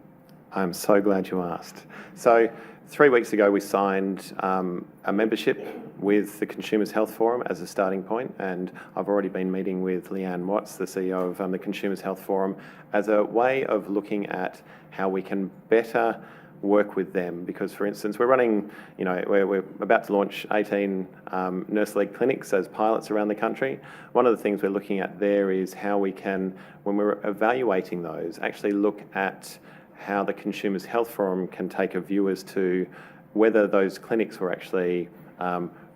I'm so glad you asked. So 3 weeks ago we signed a membership with the Consumers Health Forum as a starting point, and I've already been meeting with Leanne Watts, the CEO of the Consumers Health Forum, as a way of looking at how we can better work with them, because for instance we're running, we're about to launch 18 nurse-led clinics as pilots around the country. One of the things we're looking at there is how we can, when we're evaluating those, actually look at how the Consumers Health Forum can take a view as to whether those clinics were actually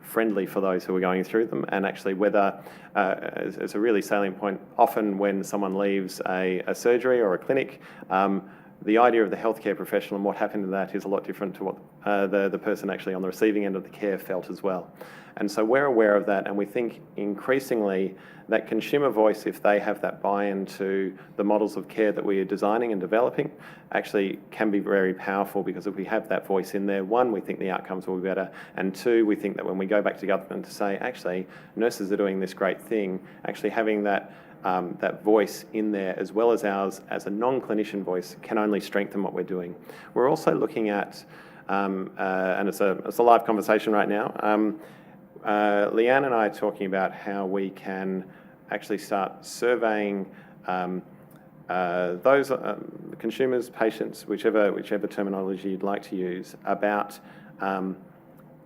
friendly for those who are going through them, and actually whether, as a really salient point, often when someone leaves a surgery or a clinic, the idea of the healthcare professional and what happened to that is a lot different to what the person actually on the receiving end of the care felt as well. And so we're aware of that, and we think increasingly that consumer voice, if they have that buy-in to the models of care that we are designing and developing, actually can be very powerful, because if we have that voice in there, one, we think the outcomes will be better, and two, we think that when we go back to government to say, actually, nurses are doing this great thing, actually having that voice in there, as well as ours as a non-clinician voice, can only strengthen what we're doing. We're also looking at, and it's a live conversation right now, Leanne and I are talking about how we can actually start surveying those consumers, patients, whichever terminology you'd like to use, about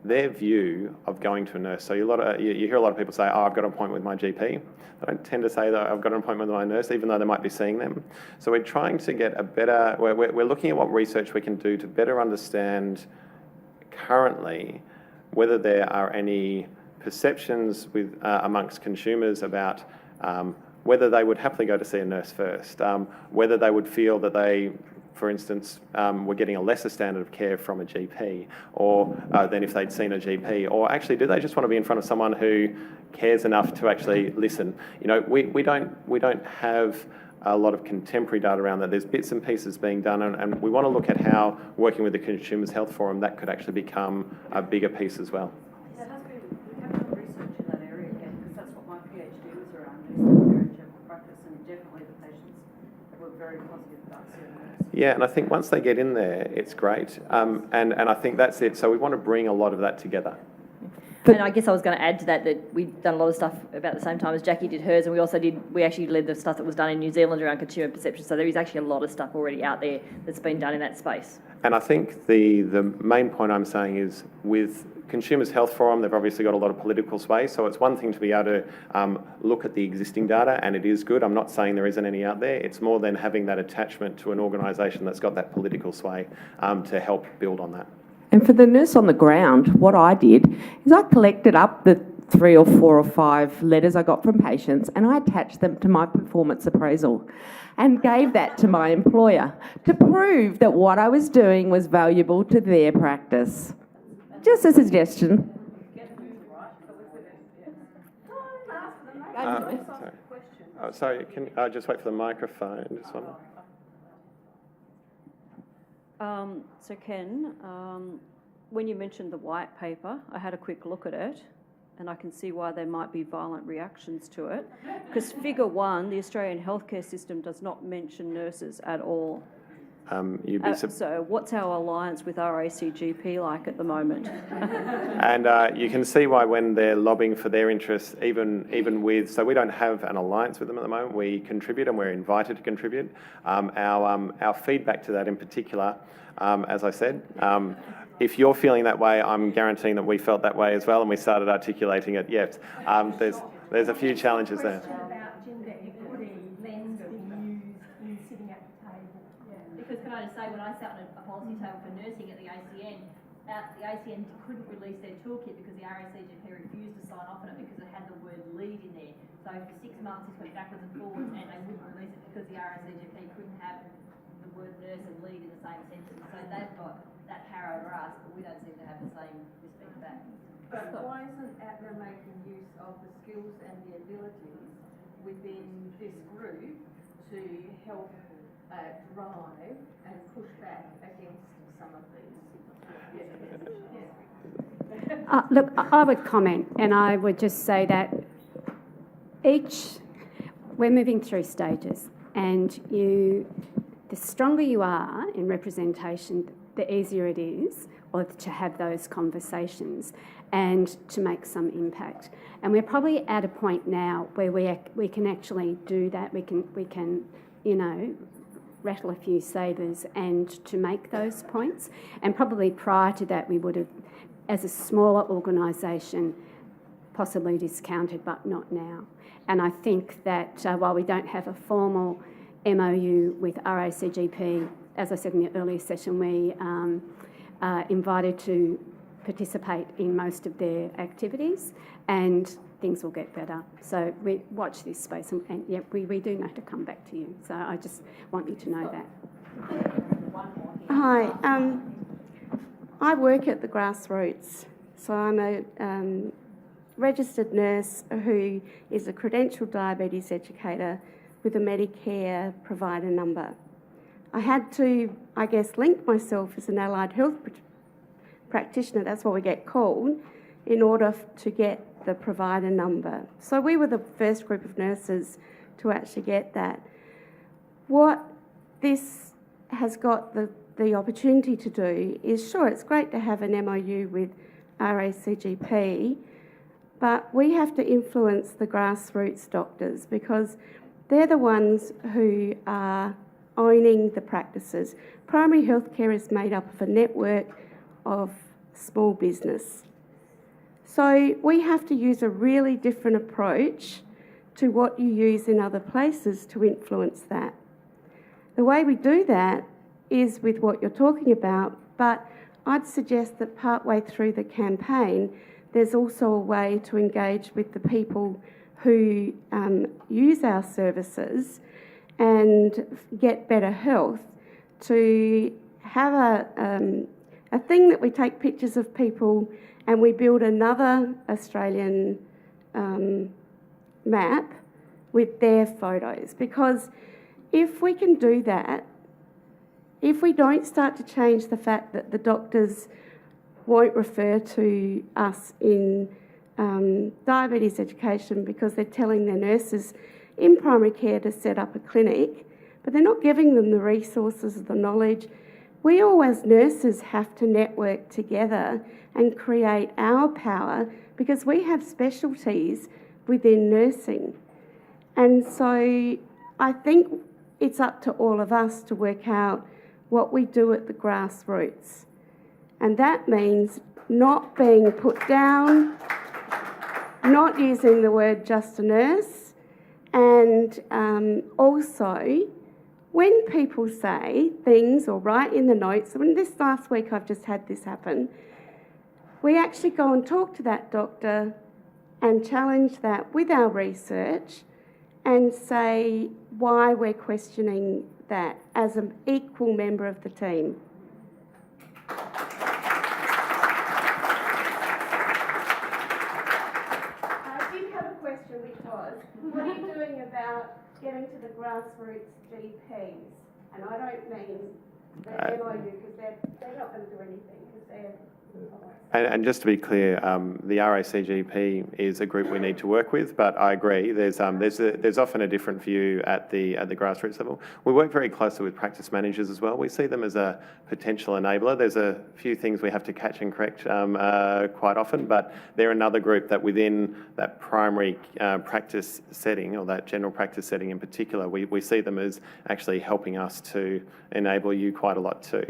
their view of going to a nurse. So you hear a lot of people say, oh, I've got an appointment with my GP. I don't tend to say that I've got an appointment with my nurse, even though they might be seeing them. So we're trying to get a better, we're looking at what research we can do to better understand currently whether there are any perceptions with amongst consumers about whether they would happily go to see a nurse first, whether they would feel that they, for instance, were getting a lesser standard of care from a GP, or than if they'd seen a GP, or actually, do they just want to be in front of someone who cares enough to actually listen? You know, we don't have a lot of contemporary data around that. There's bits and pieces being done, and we want to look at how working with the Consumers Health Forum, that could actually become a bigger piece as well. Yeah, that's good. We have done research in that area again, because that's what my PhD was around, nursing care and general practice, and definitely the patients were very positive about seeing nurses. Yeah, and I think once they get in there, it's great. And I think that's it. So we want to bring a lot of that together. And I guess I was going to add to that we've done a lot of stuff about the same time as Jackie did hers, and we actually led the stuff that was done in New Zealand around consumer perception. So there is actually a lot of stuff already out there that's been done in that space. And I think the main point I'm saying is, with Consumers Health Forum, they've obviously got a lot of political sway, so it's one thing to be able to look at the existing data, and it is good. I'm not saying there isn't any out there. It's more than having that attachment to an organisation that's got that political sway to help build on that. And for the nurse on the ground, what I did is I collected up the 3 or 4 or 5 letters I got from patients, and I attached them to my performance appraisal and gave that to my employer to prove that what I was doing was valuable to their practice. Just a suggestion. Sorry, can I just wait for the microphone? Just one. So Ken, when you mentioned the white paper, I had a quick look at it, and I can see why there might be violent reactions to it. Because figure 1, the Australian healthcare system does not mention nurses at all. So what's our alliance with RACGP like at the moment? And you can see why, when they're lobbying for their interests, even with, so we don't have an alliance with them at the moment. We contribute, and we're invited to contribute. Our feedback to that in particular, as I said, if you're feeling that way, I'm guaranteeing that we felt that way as well, and we started articulating it. Yes, there's a few challenges there. Because can I just say, when I sat on a policy table for nursing at the ACN couldn't release their toolkit because the RACGP refused to sign off on it because it had the word lead in there. So for 6 months it went backwards and forwards, and they wouldn't release it because the RACGP couldn't have the word nurse and lead in the same sentence. So they've got that power over us, but we don't seem to have the same respect back. But why isn't APNA making use of the skills and the abilities within this group to help drive and push back against some of these? Look, I would comment, and I would just say that we're moving through stages, and the stronger you are in representation, the easier it is to have those conversations and to make some impact. And we're probably at a point now where we can actually do that. We can rattle a few sabres and to make those points. And probably prior to that, we would have, as a smaller organisation, possibly discounted, but not now. And I think that while we don't have a formal MOU with RACGP, as I said in the earlier session, we invited to participate in most of their activities, and things will get better. So we watch this space, and yeah, we do know to come back to you. So I just want you to know that. Hi, I work at the grassroots. So I'm a registered nurse who is a credentialed diabetes educator with a Medicare provider number. I had to, I guess, link myself as an allied health practitioner, that's what we get called, in order to get the provider number. So we were the first group of nurses to actually get that. What this has got the opportunity to do is, sure, it's great to have an MOU with RACGP, but we have to influence the grassroots doctors because they're the ones who are owning the practices. Primary healthcare is made up of a network of small business. So we have to use a really different approach to what you use in other places to influence that. The way we do that is with what you're talking about, but I'd suggest that partway through the campaign, there's also a way to engage with the people who use our services and get better health, to have a thing that we take pictures of people and we build another Australian map with their photos. Because if we can do that, if we don't start to change the fact that the doctors won't refer to us in diabetes education because they're telling their nurses in primary care to set up a clinic, but they're not giving them the resources, the knowledge. We all as nurses have to network together and create our power because we have specialties within nursing. And so I think it's up to all of us to work out what we do at the grassroots. And that means not being put down, not using the word just a nurse, and also when people say things or write in the notes, and this last week I've just had this happen, we actually go and talk to that doctor and challenge that with our research and say why we're questioning that as an equal member of the team. I did have a question, which was, what are you doing about getting to the grassroots GPs? And I don't mean the MOU because they're not going to do anything because they're... And just to be clear, the RACGP is a group we need to work with, but I agree, there's often a different view at the grassroots level. We work very closely with practice managers as well. We see them as a potential enabler. There's a few things we have to catch and correct quite often, but they're another group that within that primary practice setting, or that general practice setting in particular, we see them as actually helping us to enable you quite a lot too.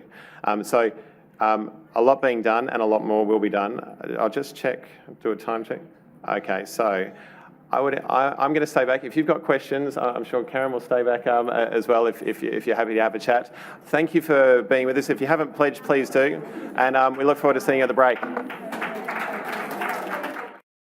A lot being done and a lot more will be done. I'll just check, do a time check. Okay, so I'm going to stay back. If you've got questions, I'm sure Karen will stay back as well if you're happy to have a chat. Thank you for being with us. If you haven't pledged, please do. And we look forward to seeing you at the break.